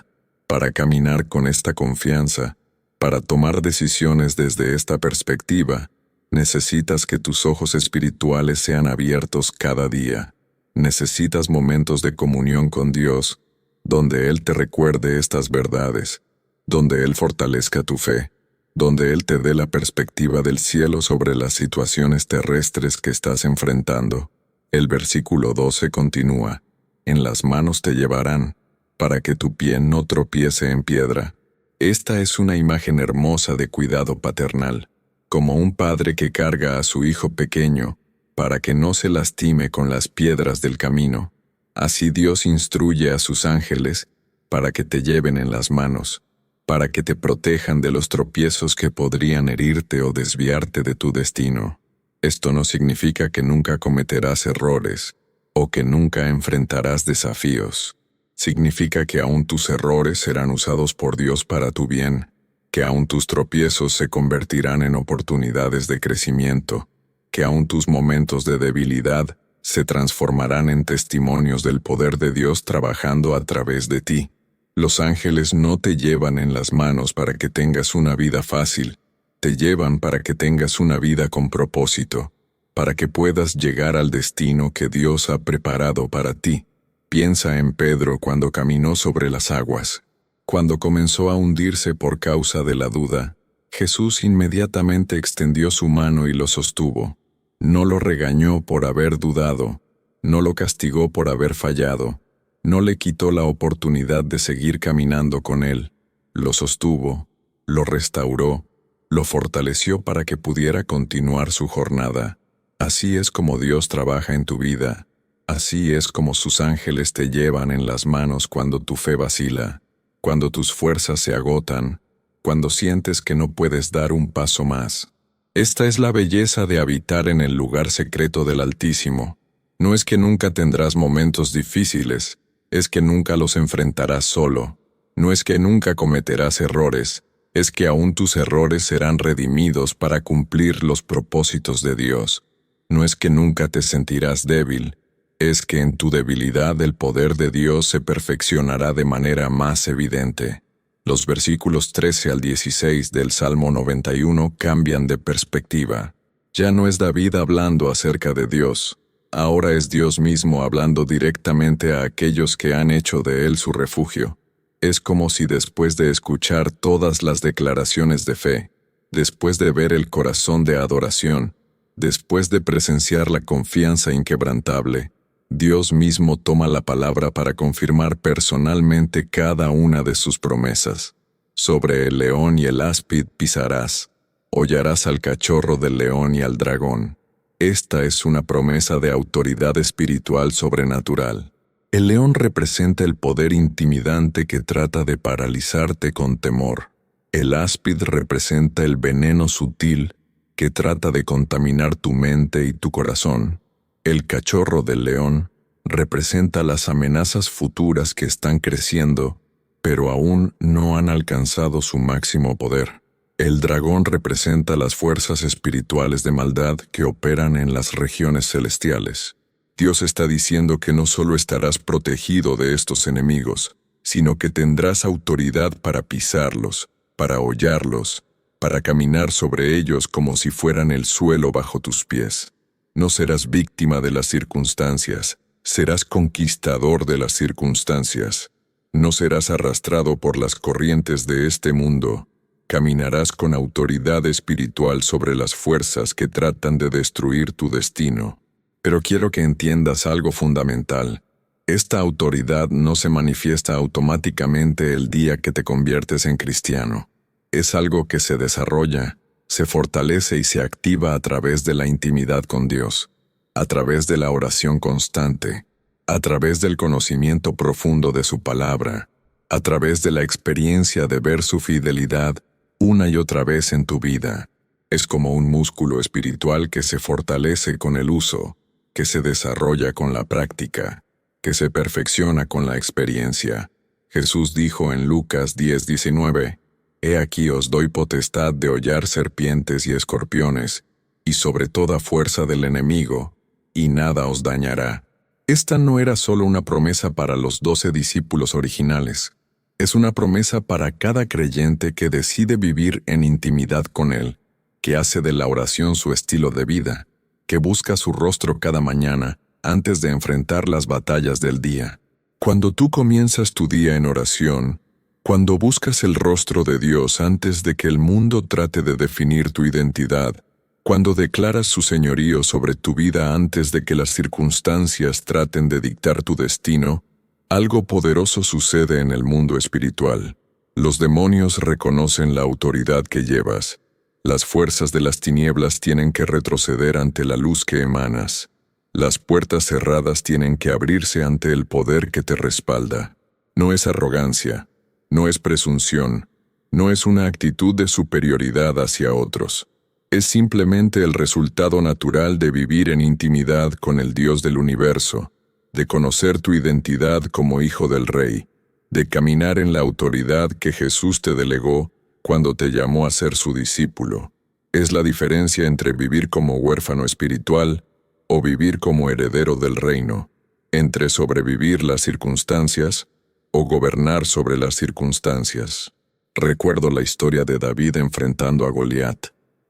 para caminar con esta confianza, para tomar decisiones desde esta perspectiva, necesitas que tus ojos espirituales sean abiertos cada día. Necesitas momentos de comunión con Dios, donde Él te recuerde estas verdades, donde Él fortalezca tu fe, donde Él te dé la perspectiva del cielo sobre las situaciones terrestres que estás enfrentando. El versículo 12 continúa: en las manos te llevarán, para que tu pie no tropiece en piedra. Esta es una imagen hermosa de cuidado paternal, como un padre que carga a su hijo pequeño, para que no se lastime con las piedras del camino. Así Dios instruye a sus ángeles para que te lleven en las manos, para que te protejan de los tropiezos que podrían herirte o desviarte de tu destino. Esto no significa que nunca cometerás errores o que nunca enfrentarás desafíos. Significa que aún tus errores serán usados por Dios para tu bien, que aún tus tropiezos se convertirán en oportunidades de crecimiento, que aún tus momentos de debilidad se transformarán en testimonios del poder de Dios trabajando a través de ti. Los ángeles no te llevan en las manos para que tengas una vida fácil, te llevan para que tengas una vida con propósito, para que puedas llegar al destino que Dios ha preparado para ti. Piensa en Pedro cuando caminó sobre las aguas. Cuando comenzó a hundirse por causa de la duda, Jesús inmediatamente extendió su mano y lo sostuvo. No lo regañó por haber dudado, no lo castigó por haber fallado, no le quitó la oportunidad de seguir caminando con él. Lo sostuvo, lo restauró, lo fortaleció para que pudiera continuar su jornada. Así es como Dios trabaja en tu vida. Así es como sus ángeles te llevan en las manos cuando tu fe vacila, cuando tus fuerzas se agotan, cuando sientes que no puedes dar un paso más. Esta es la belleza de habitar en el lugar secreto del Altísimo. No es que nunca tendrás momentos difíciles, es que nunca los enfrentarás solo. No es que nunca cometerás errores, es que aún tus errores serán redimidos para cumplir los propósitos de Dios. No es que nunca te sentirás débil, es que en tu debilidad el poder de Dios se perfeccionará de manera más evidente. Los versículos 13 al 16 del Salmo 91 cambian de perspectiva. Ya no es David hablando acerca de Dios, ahora es Dios mismo hablando directamente a aquellos que han hecho de Él su refugio. Es como si después de escuchar todas las declaraciones de fe, después de ver el corazón de adoración, después de presenciar la confianza inquebrantable, Dios mismo toma la palabra para confirmar personalmente cada una de sus promesas. Sobre el león y el áspid pisarás, hollarás al cachorro del león y al dragón. Esta es una promesa de autoridad espiritual sobrenatural. El león representa el poder intimidante que trata de paralizarte con temor. El áspid representa el veneno sutil que trata de contaminar tu mente y tu corazón. El cachorro del león representa las amenazas futuras que están creciendo, pero aún no han alcanzado su máximo poder. El dragón representa las fuerzas espirituales de maldad que operan en las regiones celestiales. Dios está diciendo que no solo estarás protegido de estos enemigos, sino que tendrás autoridad para pisarlos, para hollarlos, para caminar sobre ellos como si fueran el suelo bajo tus pies. No serás víctima de las circunstancias, Serás conquistador de las circunstancias. No serás arrastrado por las corrientes de este mundo. Caminarás con autoridad espiritual sobre las fuerzas que tratan de destruir tu destino. Pero quiero que entiendas algo fundamental. Esta autoridad no se manifiesta automáticamente el día que te conviertes en cristiano. Es algo que se desarrolla, se fortalece y se activa a través de la intimidad con Dios, a través de la oración constante, a través del conocimiento profundo de su palabra, a través de la experiencia de ver su fidelidad una y otra vez en tu vida. Es como un músculo espiritual que se fortalece con el uso, que se desarrolla con la práctica, que se perfecciona con la experiencia. Jesús dijo en Lucas 10:19, «He aquí os doy potestad de hollar serpientes y escorpiones, y sobre toda fuerza del enemigo, y nada os dañará». Esta no era solo una promesa para los 12 discípulos originales. Es una promesa para cada creyente que decide vivir en intimidad con Él, que hace de la oración su estilo de vida, que busca su rostro cada mañana antes de enfrentar las batallas del día. Cuando tú comienzas tu día en oración, cuando buscas el rostro de Dios antes de que el mundo trate de definir tu identidad, cuando declaras su señorío sobre tu vida antes de que las circunstancias traten de dictar tu destino, algo poderoso sucede en el mundo espiritual. Los demonios reconocen la autoridad que llevas. Las fuerzas de las tinieblas tienen que retroceder ante la luz que emanas. Las puertas cerradas tienen que abrirse ante el poder que te respalda. No es arrogancia, no es presunción, no es una actitud de superioridad hacia otros. Es simplemente el resultado natural de vivir en intimidad con el Dios del universo, de conocer tu identidad como hijo del Rey, de caminar en la autoridad que Jesús te delegó cuando te llamó a ser su discípulo. Es la diferencia entre vivir como huérfano espiritual o vivir como heredero del reino, entre sobrevivir las circunstancias o gobernar sobre las circunstancias. Recuerdo la historia de David enfrentando a Goliat.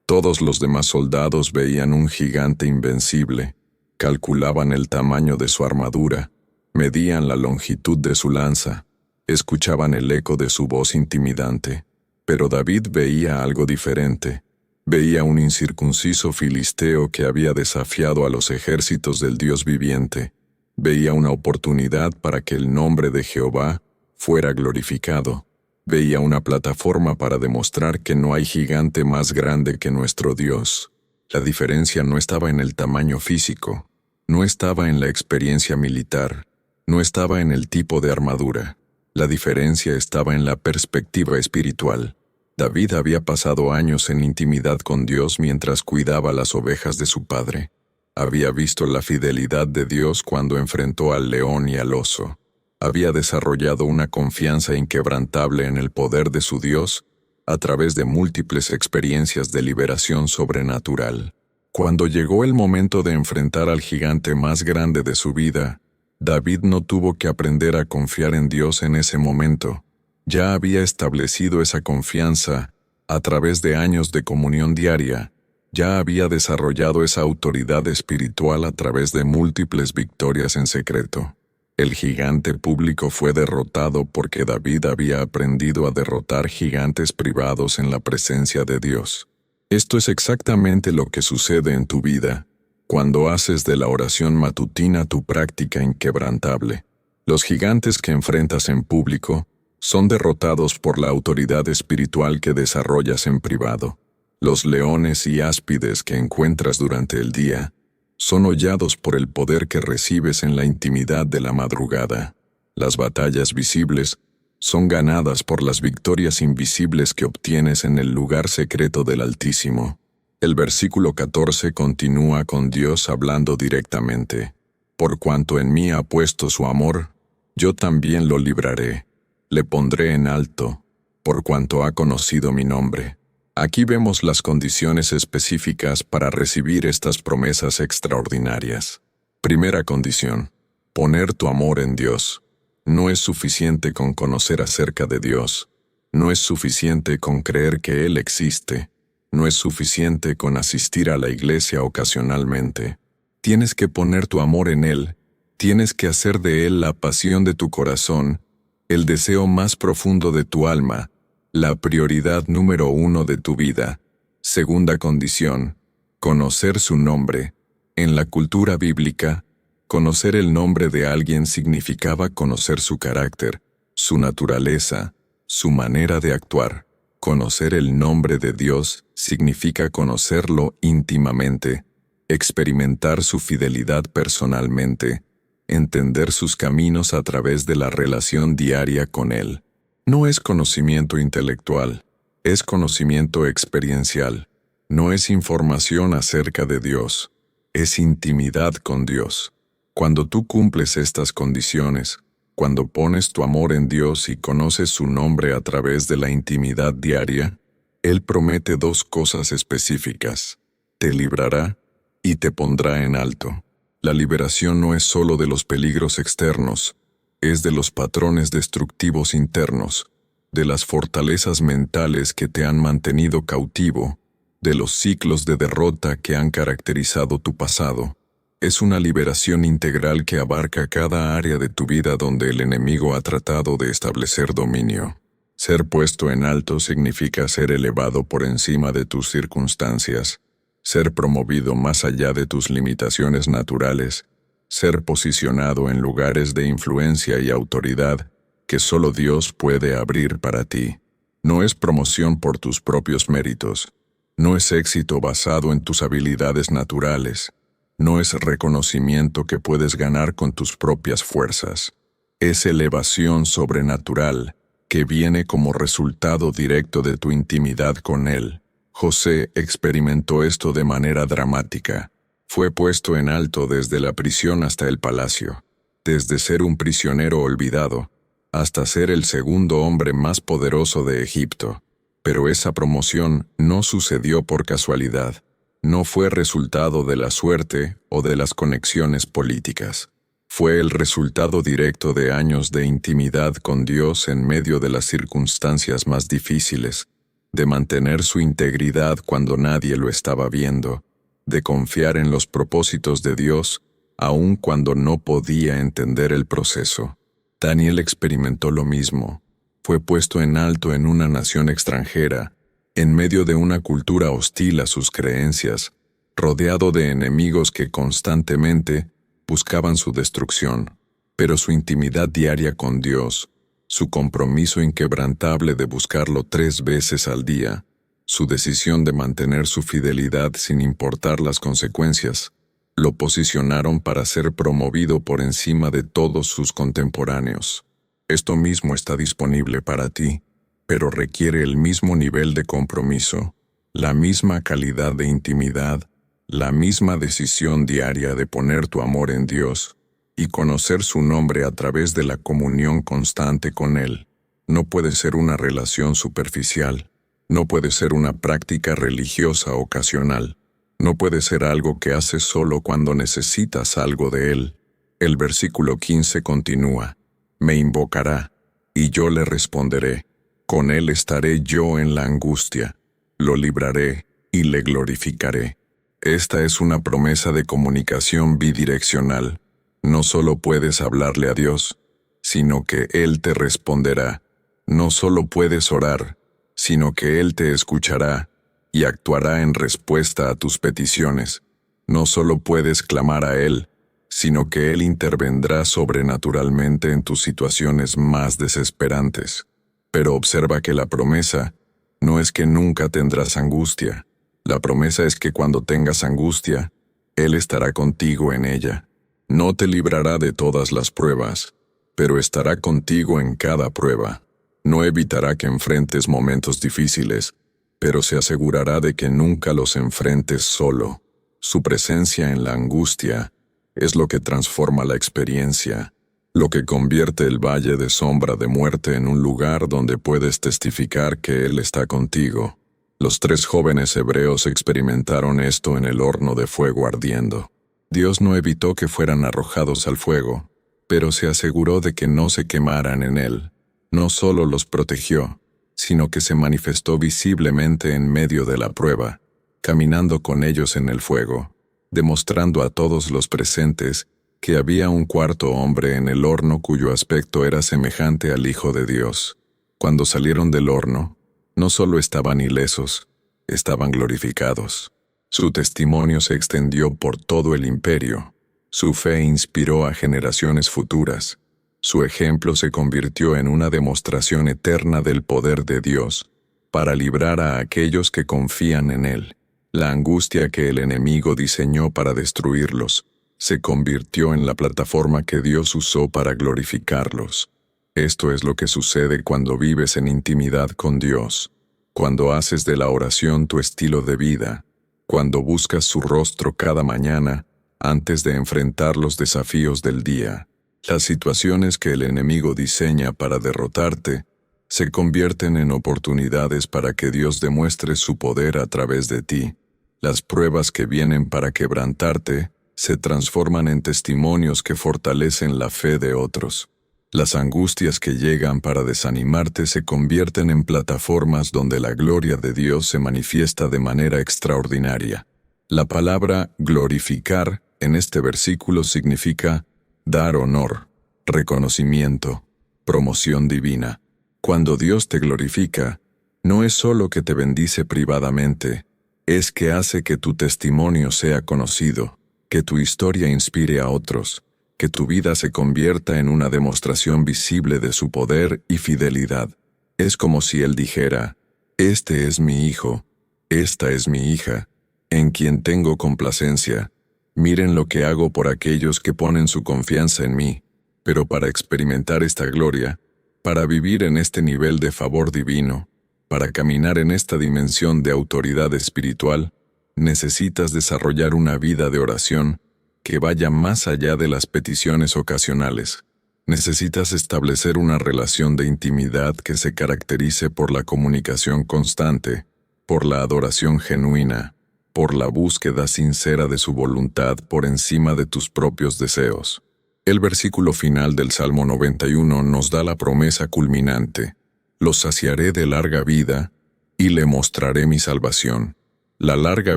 Todos los demás soldados veían un gigante invencible, calculaban el tamaño de su armadura, medían la longitud de su lanza, escuchaban el eco de su voz intimidante. Pero David veía algo diferente. Veía un incircunciso filisteo que había desafiado a los ejércitos del Dios viviente. Veía una oportunidad para que el nombre de Jehová fuera glorificado. Veía una plataforma para demostrar que no hay gigante más grande que nuestro Dios. La diferencia no estaba en el tamaño físico, no estaba en la experiencia militar, no estaba en el tipo de armadura. La diferencia estaba en la perspectiva espiritual. David había pasado años en intimidad con Dios mientras cuidaba las ovejas de su padre. Había visto la fidelidad de Dios cuando enfrentó al león y al oso. Había desarrollado una confianza inquebrantable en el poder de su Dios a través de múltiples experiencias de liberación sobrenatural. Cuando llegó el momento de enfrentar al gigante más grande de su vida, David no tuvo que aprender a confiar en Dios en ese momento. Ya había establecido esa confianza a través de años de comunión diaria. Ya había desarrollado esa autoridad espiritual a través de múltiples victorias en secreto. El gigante público fue derrotado porque David había aprendido a derrotar gigantes privados en la presencia de Dios. Esto es exactamente lo que sucede en tu vida cuando haces de la oración matutina tu práctica inquebrantable. Los gigantes que enfrentas en público son derrotados por la autoridad espiritual que desarrollas en privado. Los leones y áspides que encuentras durante el día son hollados por el poder que recibes en la intimidad de la madrugada. Las batallas visibles son ganadas por las victorias invisibles que obtienes en el lugar secreto del Altísimo. El versículo 14 continúa con Dios hablando directamente. Por cuanto en mí ha puesto su amor, yo también lo libraré. Le pondré en alto, por cuanto ha conocido mi nombre. Aquí vemos las condiciones específicas para recibir estas promesas extraordinarias. Primera condición: poner tu amor en Dios. No es suficiente con conocer acerca de Dios. No es suficiente con creer que Él existe. No es suficiente con asistir a la iglesia ocasionalmente. Tienes que poner tu amor en Él Tienes que hacer de él la pasión de tu corazón, el deseo más profundo de tu alma, la prioridad número 1 de tu vida. Segunda condición, conocer su nombre. En la cultura bíblica, conocer el nombre de alguien significaba conocer su carácter, su naturaleza, su manera de actuar. Conocer el nombre de Dios significa conocerlo íntimamente, experimentar su fidelidad personalmente, entender sus caminos a través de la relación diaria con Él. No es conocimiento intelectual, es conocimiento experiencial. No es información acerca de Dios, es intimidad con Dios. Cuando tú cumples estas condiciones, cuando pones tu amor en Dios y conoces su nombre a través de la intimidad diaria, Él promete 2 cosas específicas: te librará y te pondrá en alto. La liberación no es solo de los peligros externos, es de los patrones destructivos internos, de las fortalezas mentales que te han mantenido cautivo, de los ciclos de derrota que han caracterizado tu pasado. Es una liberación integral que abarca cada área de tu vida donde el enemigo ha tratado de establecer dominio. Ser puesto en alto significa ser elevado por encima de tus circunstancias, ser promovido más allá de tus limitaciones naturales, ser posicionado en lugares de influencia y autoridad que solo Dios puede abrir para ti. No es promoción por tus propios méritos, no es éxito basado en tus habilidades naturales, no es reconocimiento que puedes ganar con tus propias fuerzas. Es elevación sobrenatural que viene como resultado directo de tu intimidad con Él. José experimentó esto de manera dramática. Fue puesto en alto desde la prisión hasta el palacio, desde ser un prisionero olvidado hasta ser el segundo hombre más poderoso de Egipto. Pero esa promoción no sucedió por casualidad. No fue resultado de la suerte o de las conexiones políticas. Fue el resultado directo de años de intimidad con Dios en medio de las circunstancias más difíciles, de mantener su integridad cuando nadie lo estaba viendo, de confiar en los propósitos de Dios, aun cuando no podía entender el proceso. Daniel experimentó lo mismo. Fue puesto en alto en una nación extranjera, en medio de una cultura hostil a sus creencias, rodeado de enemigos que constantemente buscaban su destrucción. Pero su intimidad diaria con Dios, su compromiso inquebrantable de buscarlo 3 veces al día, su decisión de mantener su fidelidad sin importar las consecuencias, lo posicionaron para ser promovido por encima de todos sus contemporáneos. Esto mismo está disponible para ti, pero requiere el mismo nivel de compromiso, la misma calidad de intimidad, la misma decisión diaria de poner tu amor en Dios y conocer su nombre a través de la comunión constante con Él. No puede ser una relación superficial, no puede ser una práctica religiosa ocasional, no puede ser algo que haces solo cuando necesitas algo de Él. El versículo 15 continúa: me invocará, y yo le responderé. Con Él estaré yo en la angustia. Lo libraré y le glorificaré. Esta es una promesa de comunicación bidireccional. No solo puedes hablarle a Dios, sino que Él te responderá. No solo puedes orar, sino que Él te escuchará y actuará en respuesta a tus peticiones. No solo puedes clamar a Él, sino que Él intervendrá sobrenaturalmente en tus situaciones más desesperantes. Pero observa que la promesa no es que nunca tendrás angustia. La promesa es que cuando tengas angustia, Él estará contigo en ella. No te librará de todas las pruebas, pero estará contigo en cada prueba. No evitará que enfrentes momentos difíciles, pero se asegurará de que nunca los enfrentes solo. Su presencia en la angustia es lo que transforma la experiencia, lo que convierte el valle de sombra de muerte en un lugar donde puedes testificar que Él está contigo. Los 3 jóvenes hebreos experimentaron esto en el horno de fuego ardiendo. Dios no evitó que fueran arrojados al fuego, pero se aseguró de que no se quemaran en él. No solo los protegió, sino que se manifestó visiblemente en medio de la prueba, caminando con ellos en el fuego, demostrando a todos los presentes que había un cuarto hombre en el horno cuyo aspecto era semejante al Hijo de Dios. Cuando salieron del horno, no solo estaban ilesos, estaban glorificados. Su testimonio se extendió por todo el imperio. Su fe inspiró a generaciones futuras. Su ejemplo se convirtió en una demostración eterna del poder de Dios para librar a aquellos que confían en Él. La angustia que el enemigo diseñó para destruirlos se convirtió en la plataforma que Dios usó para glorificarlos. Esto es lo que sucede cuando vives en intimidad con Dios, cuando haces de la oración tu estilo de vida, cuando buscas su rostro cada mañana antes de enfrentar los desafíos del día. Las situaciones que el enemigo diseña para derrotarte se convierten en oportunidades para que Dios demuestre su poder a través de ti. Las pruebas que vienen para quebrantarte se transforman en testimonios que fortalecen la fe de otros. Las angustias que llegan para desanimarte se convierten en plataformas donde la gloria de Dios se manifiesta de manera extraordinaria. La palabra glorificar en este versículo significa dar honor, reconocimiento, promoción divina. Cuando Dios te glorifica, no es solo que te bendice privadamente, es que hace que tu testimonio sea conocido, que tu historia inspire a otros, que tu vida se convierta en una demostración visible de su poder y fidelidad. Es como si Él dijera: «Este es mi hijo, esta es mi hija, en quien tengo complacencia. Miren lo que hago por aquellos que ponen su confianza en mí». Pero para experimentar esta gloria, para vivir en este nivel de favor divino, para caminar en esta dimensión de autoridad espiritual, necesitas desarrollar una vida de oración que vaya más allá de las peticiones ocasionales. Necesitas establecer una relación de intimidad que se caracterice por la comunicación constante, por la adoración genuina, por la búsqueda sincera de su voluntad por encima de tus propios deseos. El versículo final del Salmo 91 nos da la promesa culminante: «Los saciaré de larga vida y le mostraré mi salvación». La larga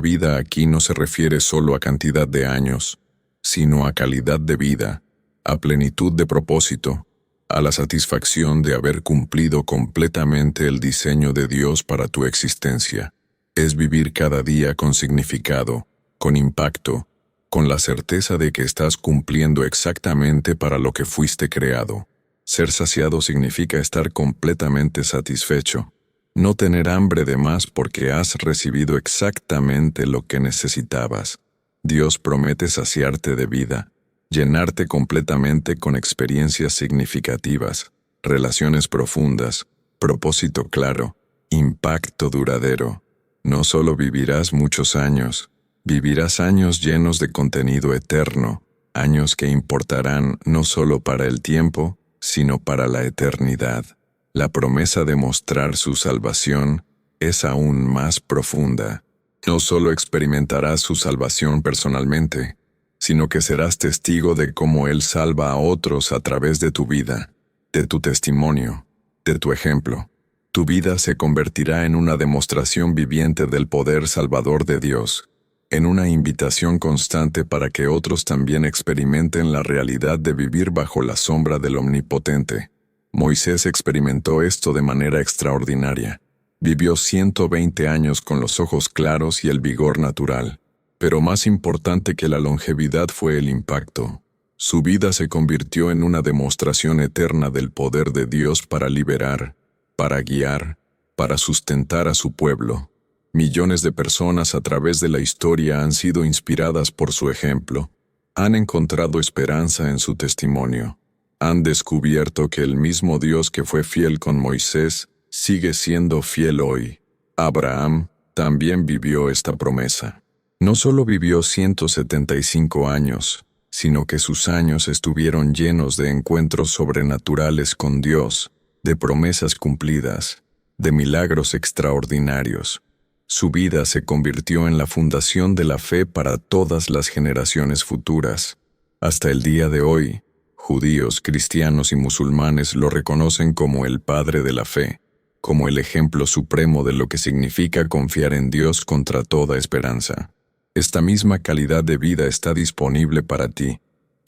vida aquí no se refiere solo a cantidad de años, sino a calidad de vida, a plenitud de propósito, a la satisfacción de haber cumplido completamente el diseño de Dios para tu existencia. Es vivir cada día con significado, con impacto, con la certeza de que estás cumpliendo exactamente para lo que fuiste creado. Ser saciado significa estar completamente satisfecho, no tener hambre de más porque has recibido exactamente lo que necesitabas. Dios promete saciarte de vida, llenarte completamente con experiencias significativas, relaciones profundas, propósito claro, impacto duradero. No solo vivirás muchos años, vivirás años llenos de contenido eterno, años que importarán no solo para el tiempo, sino para la eternidad. La promesa de mostrar su salvación es aún más profunda. No solo experimentarás su salvación personalmente, sino que serás testigo de cómo Él salva a otros a través de tu vida, de tu testimonio, de tu ejemplo. Tu vida se convertirá en una demostración viviente del poder salvador de Dios, en una invitación constante para que otros también experimenten la realidad de vivir bajo la sombra del Omnipotente. Moisés experimentó esto de manera extraordinaria. Vivió 120 años con los ojos claros y el vigor natural. Pero más importante que la longevidad fue el impacto. Su vida se convirtió en una demostración eterna del poder de Dios para liberar, para guiar, para sustentar a su pueblo. Millones de personas a través de la historia han sido inspiradas por su ejemplo. Han encontrado esperanza en su testimonio. Han descubierto que el mismo Dios que fue fiel con Moisés sigue siendo fiel hoy. Abraham también vivió esta promesa. No solo vivió 175 años, sino que sus años estuvieron llenos de encuentros sobrenaturales con Dios, de promesas cumplidas, de milagros extraordinarios. Su vida se convirtió en la fundación de la fe para todas las generaciones futuras. Hasta el día de hoy, judíos, cristianos y musulmanes lo reconocen como el padre de la fe, como el ejemplo supremo de lo que significa confiar en Dios contra toda esperanza. Esta misma calidad de vida está disponible para ti,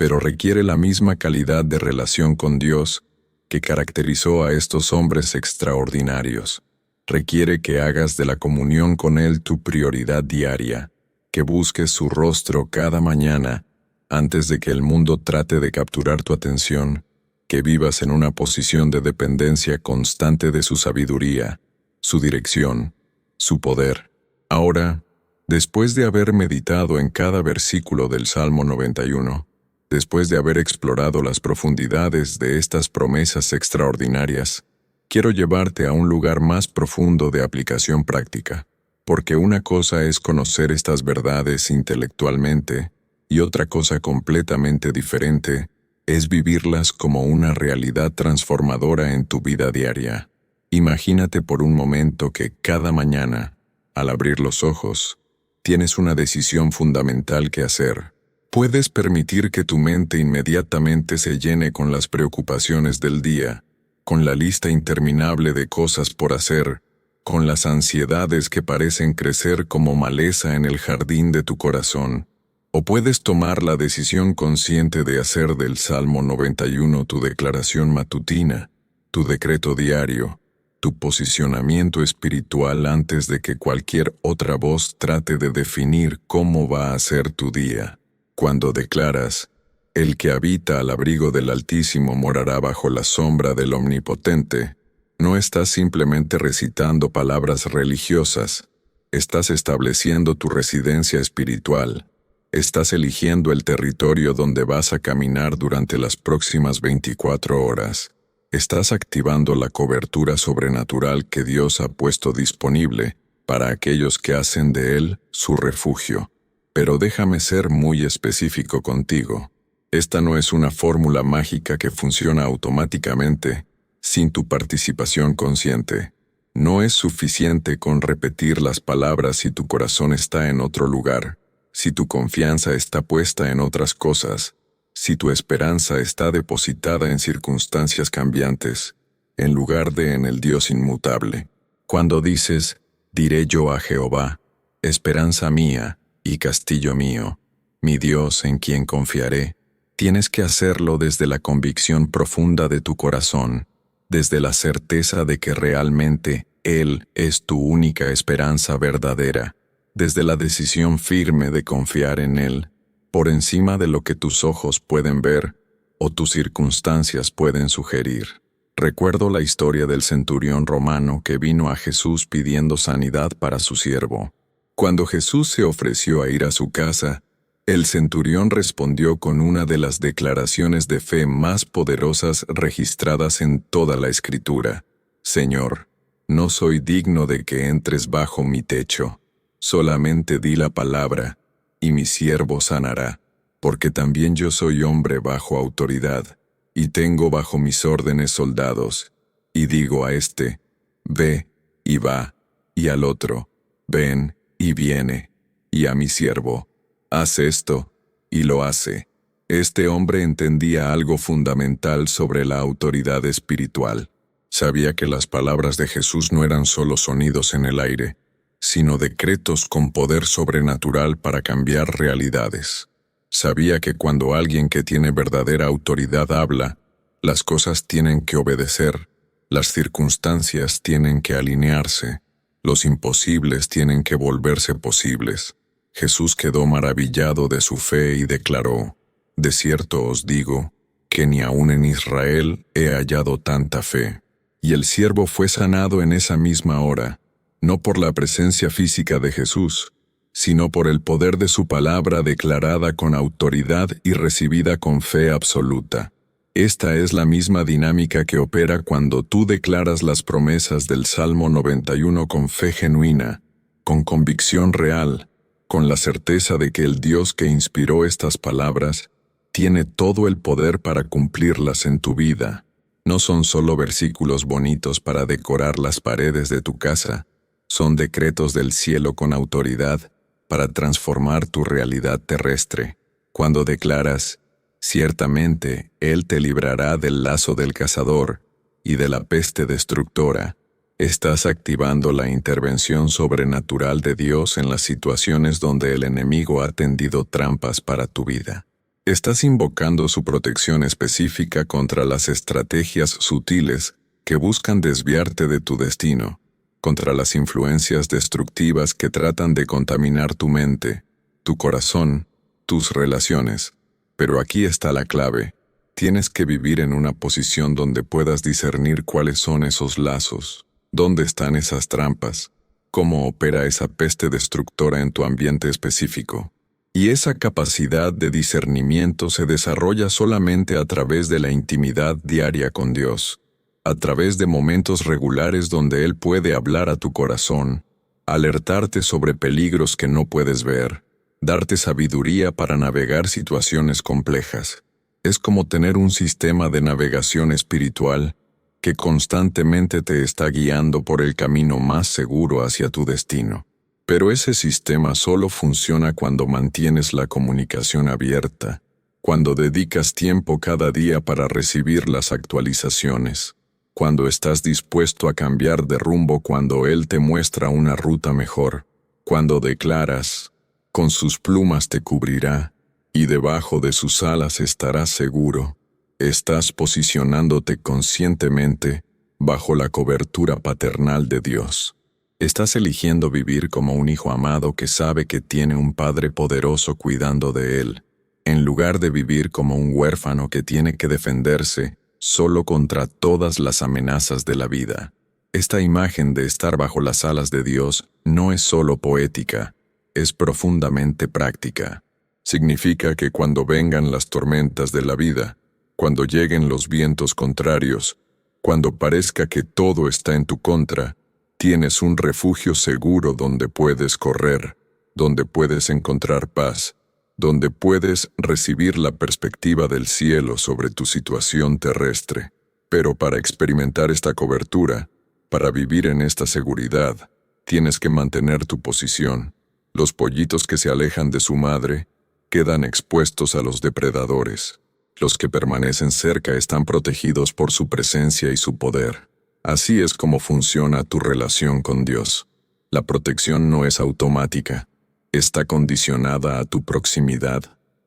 pero requiere la misma calidad de relación con Dios que caracterizó a estos hombres extraordinarios. Requiere que hagas de la comunión con Él tu prioridad diaria, que busques su rostro cada mañana antes de que el mundo trate de capturar tu atención, que vivas en una posición de dependencia constante de su sabiduría, su dirección, su poder. Ahora, después de haber meditado en cada versículo del Salmo 91, después de haber explorado las profundidades de estas promesas extraordinarias, quiero llevarte a un lugar más profundo de aplicación práctica, porque una cosa es conocer estas verdades intelectualmente y otra cosa completamente diferente es vivirlas como una realidad transformadora en tu vida diaria. Imagínate por un momento que cada mañana, al abrir los ojos, tienes una decisión fundamental que hacer. Puedes permitir que tu mente inmediatamente se llene con las preocupaciones del día, con la lista interminable de cosas por hacer, con las ansiedades que parecen crecer como maleza en el jardín de tu corazón. O puedes tomar la decisión consciente de hacer del Salmo 91 tu declaración matutina, tu decreto diario, tu posicionamiento espiritual antes de que cualquier otra voz trate de definir cómo va a ser tu día. Cuando declaras, el que habita al abrigo del Altísimo morará bajo la sombra del Omnipotente, no estás simplemente recitando palabras religiosas, estás estableciendo tu residencia espiritual, estás eligiendo el territorio donde vas a caminar durante las próximas 24 horas, estás activando la cobertura sobrenatural que Dios ha puesto disponible para aquellos que hacen de Él su refugio. Pero déjame ser muy específico contigo. Esta no es una fórmula mágica que funciona automáticamente sin tu participación consciente. No es suficiente con repetir las palabras si tu corazón está en otro lugar, si tu confianza está puesta en otras cosas, si tu esperanza está depositada en circunstancias cambiantes, en lugar de en el Dios inmutable. Cuando dices, diré yo a Jehová, esperanza mía y castillo mío, mi Dios en quien confiaré, tienes que hacerlo desde la convicción profunda de tu corazón, desde la certeza de que realmente Él es tu única esperanza verdadera, desde la decisión firme de confiar en Él, por encima de lo que tus ojos pueden ver o tus circunstancias pueden sugerir. Recuerdo la historia del centurión romano que vino a Jesús pidiendo sanidad para su siervo. Cuando Jesús se ofreció a ir a su casa, el centurión respondió con una de las declaraciones de fe más poderosas registradas en toda la Escritura. Señor, no soy digno de que entres bajo mi techo. Solamente di la palabra, y mi siervo sanará, porque también yo soy hombre bajo autoridad, y tengo bajo mis órdenes soldados, y digo a este, ve, y va, y al otro, ven, y viene, y a mi siervo, haz esto, y lo hace. Este hombre entendía algo fundamental sobre la autoridad espiritual. Sabía que las palabras de Jesús no eran solo sonidos en el aire, sino decretos con poder sobrenatural para cambiar realidades. Sabía que cuando alguien que tiene verdadera autoridad habla, las cosas tienen que obedecer, las circunstancias tienen que alinearse, los imposibles tienen que volverse posibles. Jesús quedó maravillado de su fe y declaró, de cierto os digo, que ni aun en Israel he hallado tanta fe. Y el siervo fue sanado en esa misma hora, no por la presencia física de Jesús, sino por el poder de su palabra declarada con autoridad y recibida con fe absoluta. Esta es la misma dinámica que opera cuando tú declaras las promesas del Salmo 91 con fe genuina, con convicción real, con la certeza de que el Dios que inspiró estas palabras tiene todo el poder para cumplirlas en tu vida. No son solo versículos bonitos para decorar las paredes de tu casa, son decretos del cielo con autoridad para transformar tu realidad terrestre. Cuando declaras, ciertamente Él te librará del lazo del cazador y de la peste destructora, estás activando la intervención sobrenatural de Dios en las situaciones donde el enemigo ha tendido trampas para tu vida. Estás invocando su protección específica contra las estrategias sutiles que buscan desviarte de tu destino, contra las influencias destructivas que tratan de contaminar tu mente, tu corazón, tus relaciones. Pero aquí está la clave. Tienes que vivir en una posición donde puedas discernir cuáles son esos lazos, dónde están esas trampas, cómo opera esa peste destructora en tu ambiente específico. Y esa capacidad de discernimiento se desarrolla solamente a través de la intimidad diaria con Dios, a través de momentos regulares donde Él puede hablar a tu corazón, alertarte sobre peligros que no puedes ver, darte sabiduría para navegar situaciones complejas. Es como tener un sistema de navegación espiritual que constantemente te está guiando por el camino más seguro hacia tu destino. Pero ese sistema solo funciona cuando mantienes la comunicación abierta, cuando dedicas tiempo cada día para recibir las actualizaciones, cuando estás dispuesto a cambiar de rumbo cuando Él te muestra una ruta mejor, cuando declaras, con sus plumas te cubrirá, y debajo de sus alas estarás seguro. Estás posicionándote conscientemente bajo la cobertura paternal de Dios. Estás eligiendo vivir como un hijo amado que sabe que tiene un Padre poderoso cuidando de él, en lugar de vivir como un huérfano que tiene que defenderse solo contra todas las amenazas de la vida. Esta imagen de estar bajo las alas de Dios no es solo poética, es profundamente práctica. Significa que cuando vengan las tormentas de la vida, cuando lleguen los vientos contrarios, cuando parezca que todo está en tu contra, tienes un refugio seguro donde puedes correr, donde puedes encontrar paz, donde puedes recibir la perspectiva del cielo sobre tu situación terrestre. Pero para experimentar esta cobertura, para vivir en esta seguridad, tienes que mantener tu posición. Los pollitos que se alejan de su madre quedan expuestos a los depredadores. Los que permanecen cerca están protegidos por su presencia y su poder. Así es como funciona tu relación con Dios. La protección no es automática. Está condicionada a tu proximidad,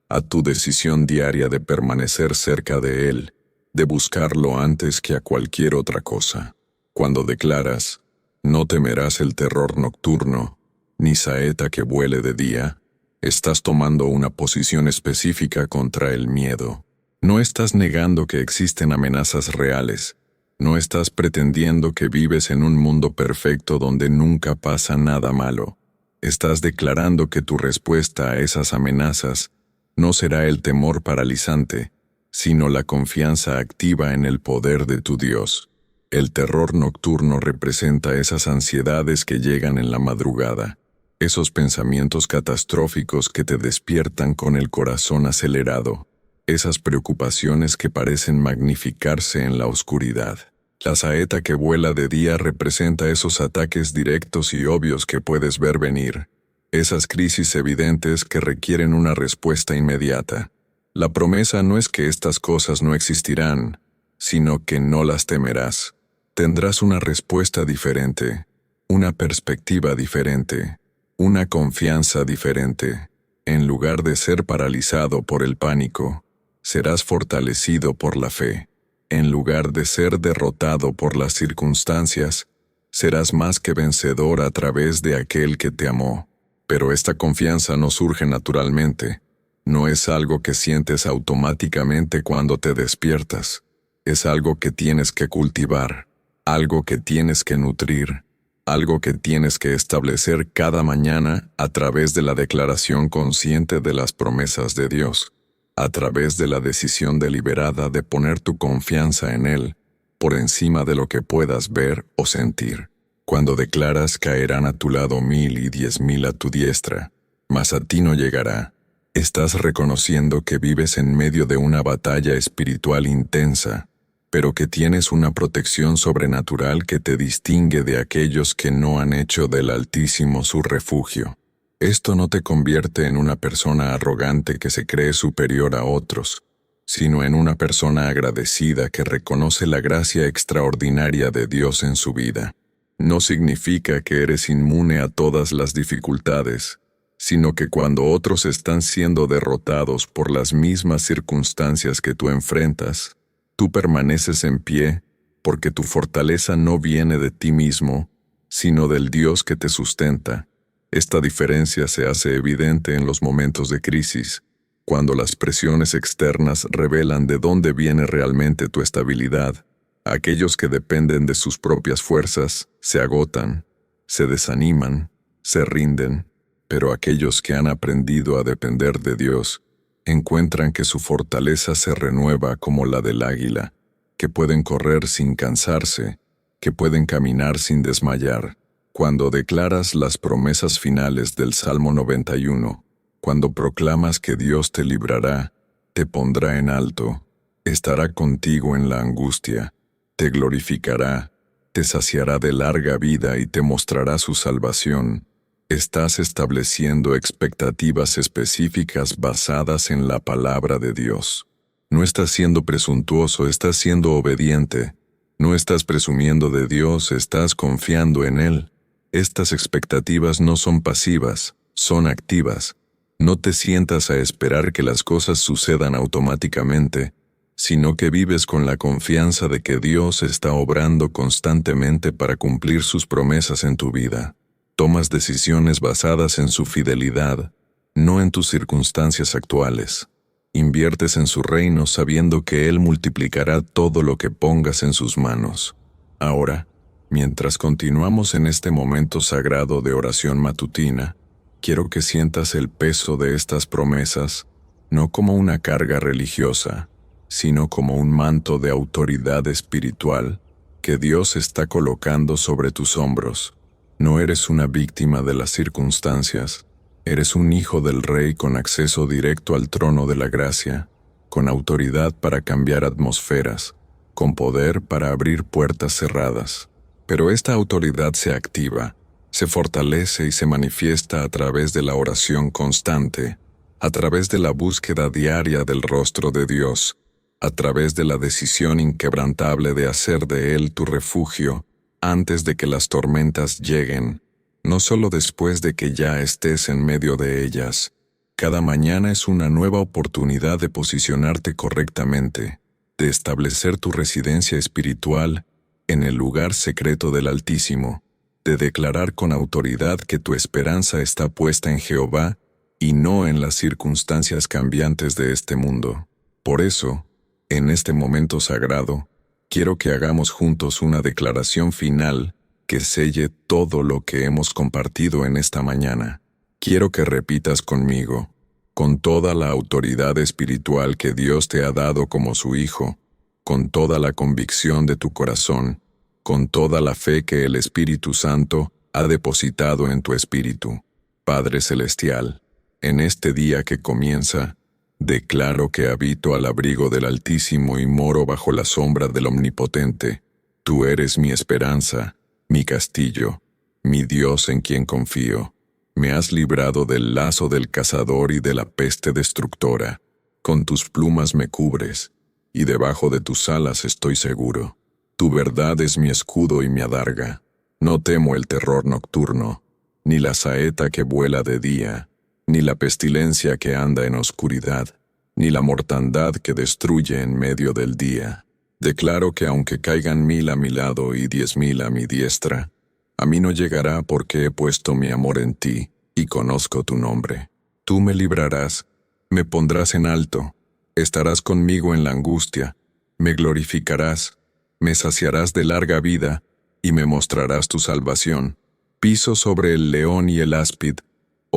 a tu decisión diaria de permanecer cerca de Él, de buscarlo antes que a cualquier otra cosa. Cuando declaras, no temerás el terror nocturno, ni saeta que vuele de día, estás tomando una posición específica contra el miedo. No estás negando que existen amenazas reales. No estás pretendiendo que vives en un mundo perfecto donde nunca pasa nada malo. Estás declarando que tu respuesta a esas amenazas no será el temor paralizante, sino la confianza activa en el poder de tu Dios. El terror nocturno representa esas ansiedades que llegan en la madrugada, esos pensamientos catastróficos que te despiertan con el corazón acelerado, esas preocupaciones que parecen magnificarse en la oscuridad. La saeta que vuela de día representa esos ataques directos y obvios que puedes ver venir, esas crisis evidentes que requieren una respuesta inmediata. La promesa no es que estas cosas no existirán, sino que no las temerás. Tendrás una respuesta diferente, una perspectiva diferente, una confianza diferente. En lugar de ser paralizado por el pánico, serás fortalecido por la fe. En lugar de ser derrotado por las circunstancias, serás más que vencedor a través de aquel que te amó. Pero esta confianza no surge naturalmente. No es algo que sientes automáticamente cuando te despiertas. Es algo que tienes que cultivar, algo que tienes que nutrir, algo que tienes que establecer cada mañana a través de la declaración consciente de las promesas de Dios, a través de la decisión deliberada de poner tu confianza en Él, por encima de lo que puedas ver o sentir. Cuando declaras caerán a tu lado 1000 y 10,000 a tu diestra, mas a ti no llegará. Estás reconociendo que vives en medio de una batalla espiritual intensa, pero que tienes una protección sobrenatural que te distingue de aquellos que no han hecho del Altísimo su refugio. Esto no te convierte en una persona arrogante que se cree superior a otros, sino en una persona agradecida que reconoce la gracia extraordinaria de Dios en su vida. No significa que eres inmune a todas las dificultades, sino que cuando otros están siendo derrotados por las mismas circunstancias que tú enfrentas, tú permaneces en pie porque tu fortaleza no viene de ti mismo, sino del Dios que te sustenta. Esta diferencia se hace evidente en los momentos de crisis, cuando las presiones externas revelan de dónde viene realmente tu estabilidad. Aquellos que dependen de sus propias fuerzas se agotan, se desaniman, se rinden, pero aquellos que han aprendido a depender de Dios encuentran que su fortaleza se renueva como la del águila, que pueden correr sin cansarse, que pueden caminar sin desmayar. Cuando declaras las promesas finales del Salmo 91, cuando proclamas que Dios te librará, te pondrá en alto, estará contigo en la angustia, te glorificará, te saciará de larga vida y te mostrará su salvación, estás estableciendo expectativas específicas basadas en la palabra de Dios. No estás siendo presuntuoso, estás siendo obediente. No estás presumiendo de Dios, estás confiando en Él. Estas expectativas no son pasivas, son activas. No te sientas a esperar que las cosas sucedan automáticamente, sino que vives con la confianza de que Dios está obrando constantemente para cumplir sus promesas en tu vida. Tomas decisiones basadas en su fidelidad, no en tus circunstancias actuales. Inviertes en su reino sabiendo que Él multiplicará todo lo que pongas en sus manos. Ahora, mientras continuamos en este momento sagrado de oración matutina, quiero que sientas el peso de estas promesas, no como una carga religiosa, sino como un manto de autoridad espiritual que Dios está colocando sobre tus hombros. No eres una víctima de las circunstancias, eres un hijo del Rey con acceso directo al trono de la gracia, con autoridad para cambiar atmósferas, con poder para abrir puertas cerradas. Pero esta autoridad se activa, se fortalece y se manifiesta a través de la oración constante, a través de la búsqueda diaria del rostro de Dios, a través de la decisión inquebrantable de hacer de Él tu refugio antes de que las tormentas lleguen, no solo después de que ya estés en medio de ellas. Cada mañana es una nueva oportunidad de posicionarte correctamente, de establecer tu residencia espiritual en el lugar secreto del Altísimo, de declarar con autoridad que tu esperanza está puesta en Jehová y no en las circunstancias cambiantes de este mundo. Por eso, en este momento sagrado, quiero que hagamos juntos una declaración final que selle todo lo que hemos compartido en esta mañana. Quiero que repitas conmigo, con toda la autoridad espiritual que Dios te ha dado como su Hijo, con toda la convicción de tu corazón, con toda la fe que el Espíritu Santo ha depositado en tu espíritu. Padre Celestial, en este día que comienza, declaro que habito al abrigo del Altísimo y moro bajo la sombra del Omnipotente. Tú eres mi esperanza, mi castillo, mi Dios en quien confío. Me has librado del lazo del cazador y de la peste destructora. Con tus plumas me cubres, y debajo de tus alas estoy seguro. Tu verdad es mi escudo y mi adarga. No temo el terror nocturno, ni la saeta que vuela de día, ni la pestilencia que anda en oscuridad, ni la mortandad que destruye en medio del día. Declaro que aunque caigan 1000 a mi lado y 10,000 a mi diestra, a mí no llegará porque he puesto mi amor en ti y conozco tu nombre. Tú me librarás, me pondrás en alto, estarás conmigo en la angustia, me glorificarás, me saciarás de larga vida y me mostrarás tu salvación. Piso sobre el león y el áspid,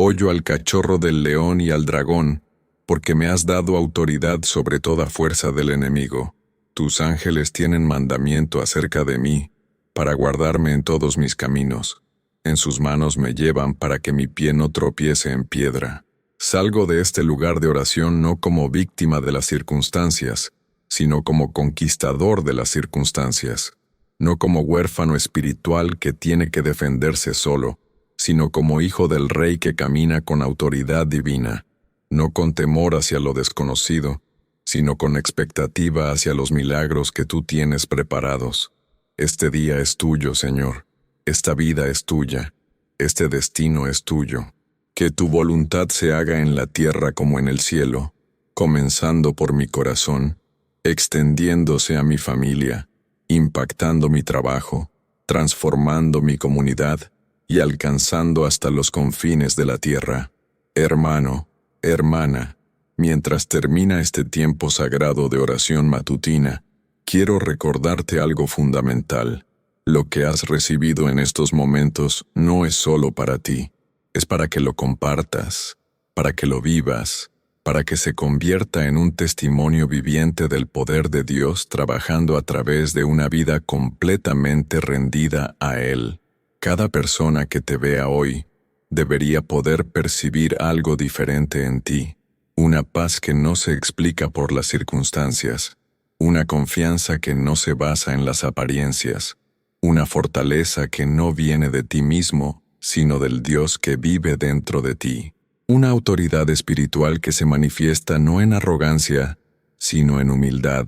hollo al cachorro del león y al dragón, porque me has dado autoridad sobre toda fuerza del enemigo. Tus ángeles tienen mandamiento acerca de mí, para guardarme en todos mis caminos. En sus manos me llevan para que mi pie no tropiece en piedra. Salgo de este lugar de oración no como víctima de las circunstancias, sino como conquistador de las circunstancias. No como huérfano espiritual que tiene que defenderse solo, sino como hijo del Rey que camina con autoridad divina, no con temor hacia lo desconocido, sino con expectativa hacia los milagros que tú tienes preparados. Este día es tuyo, Señor. Esta vida es tuya. Este destino es tuyo. Que tu voluntad se haga en la tierra como en el cielo, comenzando por mi corazón, extendiéndose a mi familia, impactando mi trabajo, transformando mi comunidad y alcanzando hasta los confines de la tierra. Hermano, hermana, mientras termina este tiempo sagrado de oración matutina, quiero recordarte algo fundamental. Lo que has recibido en estos momentos no es solo para ti, es para que lo compartas, para que lo vivas, para que se convierta en un testimonio viviente del poder de Dios trabajando a través de una vida completamente rendida a Él. Cada persona que te vea hoy debería poder percibir algo diferente en ti, una paz que no se explica por las circunstancias, una confianza que no se basa en las apariencias, una fortaleza que no viene de ti mismo, sino del Dios que vive dentro de ti, una autoridad espiritual que se manifiesta no en arrogancia, sino en humildad,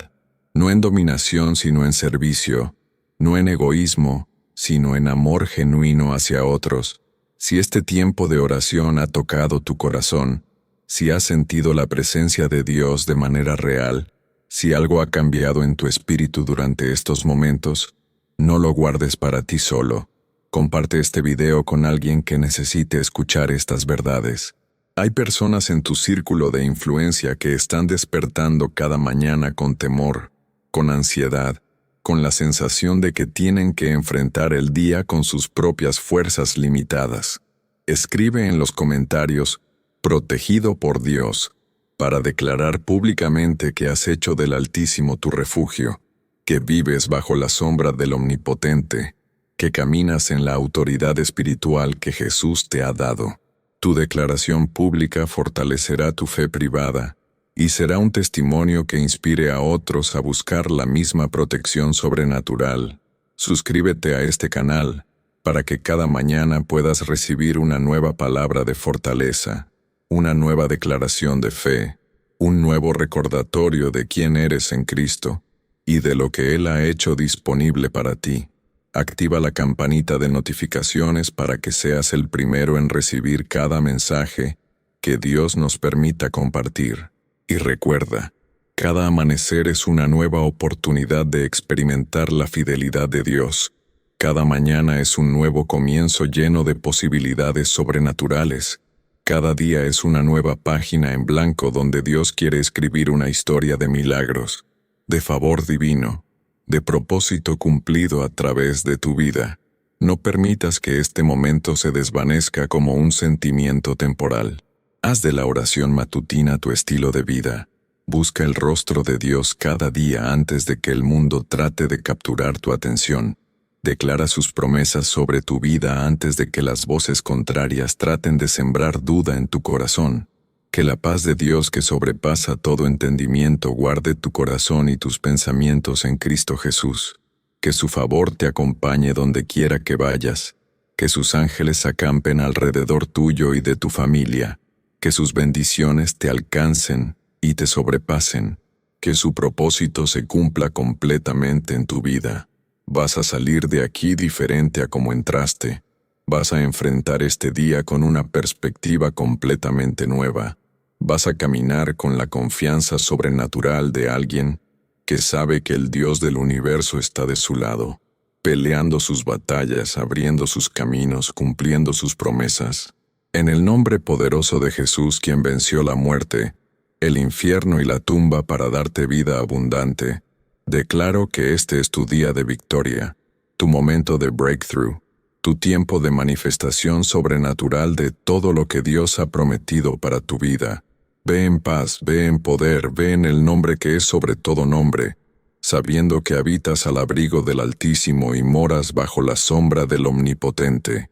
no en dominación, sino en servicio, no en egoísmo, sino en amor genuino hacia otros. Si este tiempo de oración ha tocado tu corazón, si has sentido la presencia de Dios de manera real, si algo ha cambiado en tu espíritu durante estos momentos, no lo guardes para ti solo. Comparte este video con alguien que necesite escuchar estas verdades. Hay personas en tu círculo de influencia que están despertando cada mañana con temor, con ansiedad, con la sensación de que tienen que enfrentar el día con sus propias fuerzas limitadas. Escribe en los comentarios, protegido por Dios, para declarar públicamente que has hecho del Altísimo tu refugio, que vives bajo la sombra del Omnipotente, que caminas en la autoridad espiritual que Jesús te ha dado. Tu declaración pública fortalecerá tu fe privada y será un testimonio que inspire a otros a buscar la misma protección sobrenatural. Suscríbete a este canal para que cada mañana puedas recibir una nueva palabra de fortaleza, una nueva declaración de fe, un nuevo recordatorio de quién eres en Cristo y de lo que Él ha hecho disponible para ti. Activa la campanita de notificaciones para que seas el primero en recibir cada mensaje que Dios nos permita compartir. Y recuerda, cada amanecer es una nueva oportunidad de experimentar la fidelidad de Dios. Cada mañana es un nuevo comienzo lleno de posibilidades sobrenaturales. Cada día es una nueva página en blanco donde Dios quiere escribir una historia de milagros, de favor divino, de propósito cumplido a través de tu vida. No permitas que este momento se desvanezca como un sentimiento temporal. Haz de la oración matutina tu estilo de vida. Busca el rostro de Dios cada día antes de que el mundo trate de capturar tu atención. Declara sus promesas sobre tu vida antes de que las voces contrarias traten de sembrar duda en tu corazón. Que la paz de Dios que sobrepasa todo entendimiento guarde tu corazón y tus pensamientos en Cristo Jesús. Que su favor te acompañe donde quiera que vayas. Que sus ángeles acampen alrededor tuyo y de tu familia. Que sus bendiciones te alcancen y te sobrepasen. Que su propósito se cumpla completamente en tu vida. Vas a salir de aquí diferente a como entraste. Vas a enfrentar este día con una perspectiva completamente nueva. Vas a caminar con la confianza sobrenatural de alguien que sabe que el Dios del universo está de su lado, peleando sus batallas, abriendo sus caminos, cumpliendo sus promesas. En el nombre poderoso de Jesús, quien venció la muerte, el infierno y la tumba para darte vida abundante, declaro que este es tu día de victoria, tu momento de breakthrough, tu tiempo de manifestación sobrenatural de todo lo que Dios ha prometido para tu vida. Ve en paz, ve en poder, ve en el nombre que es sobre todo nombre, sabiendo que habitas al abrigo del Altísimo y moras bajo la sombra del Omnipotente.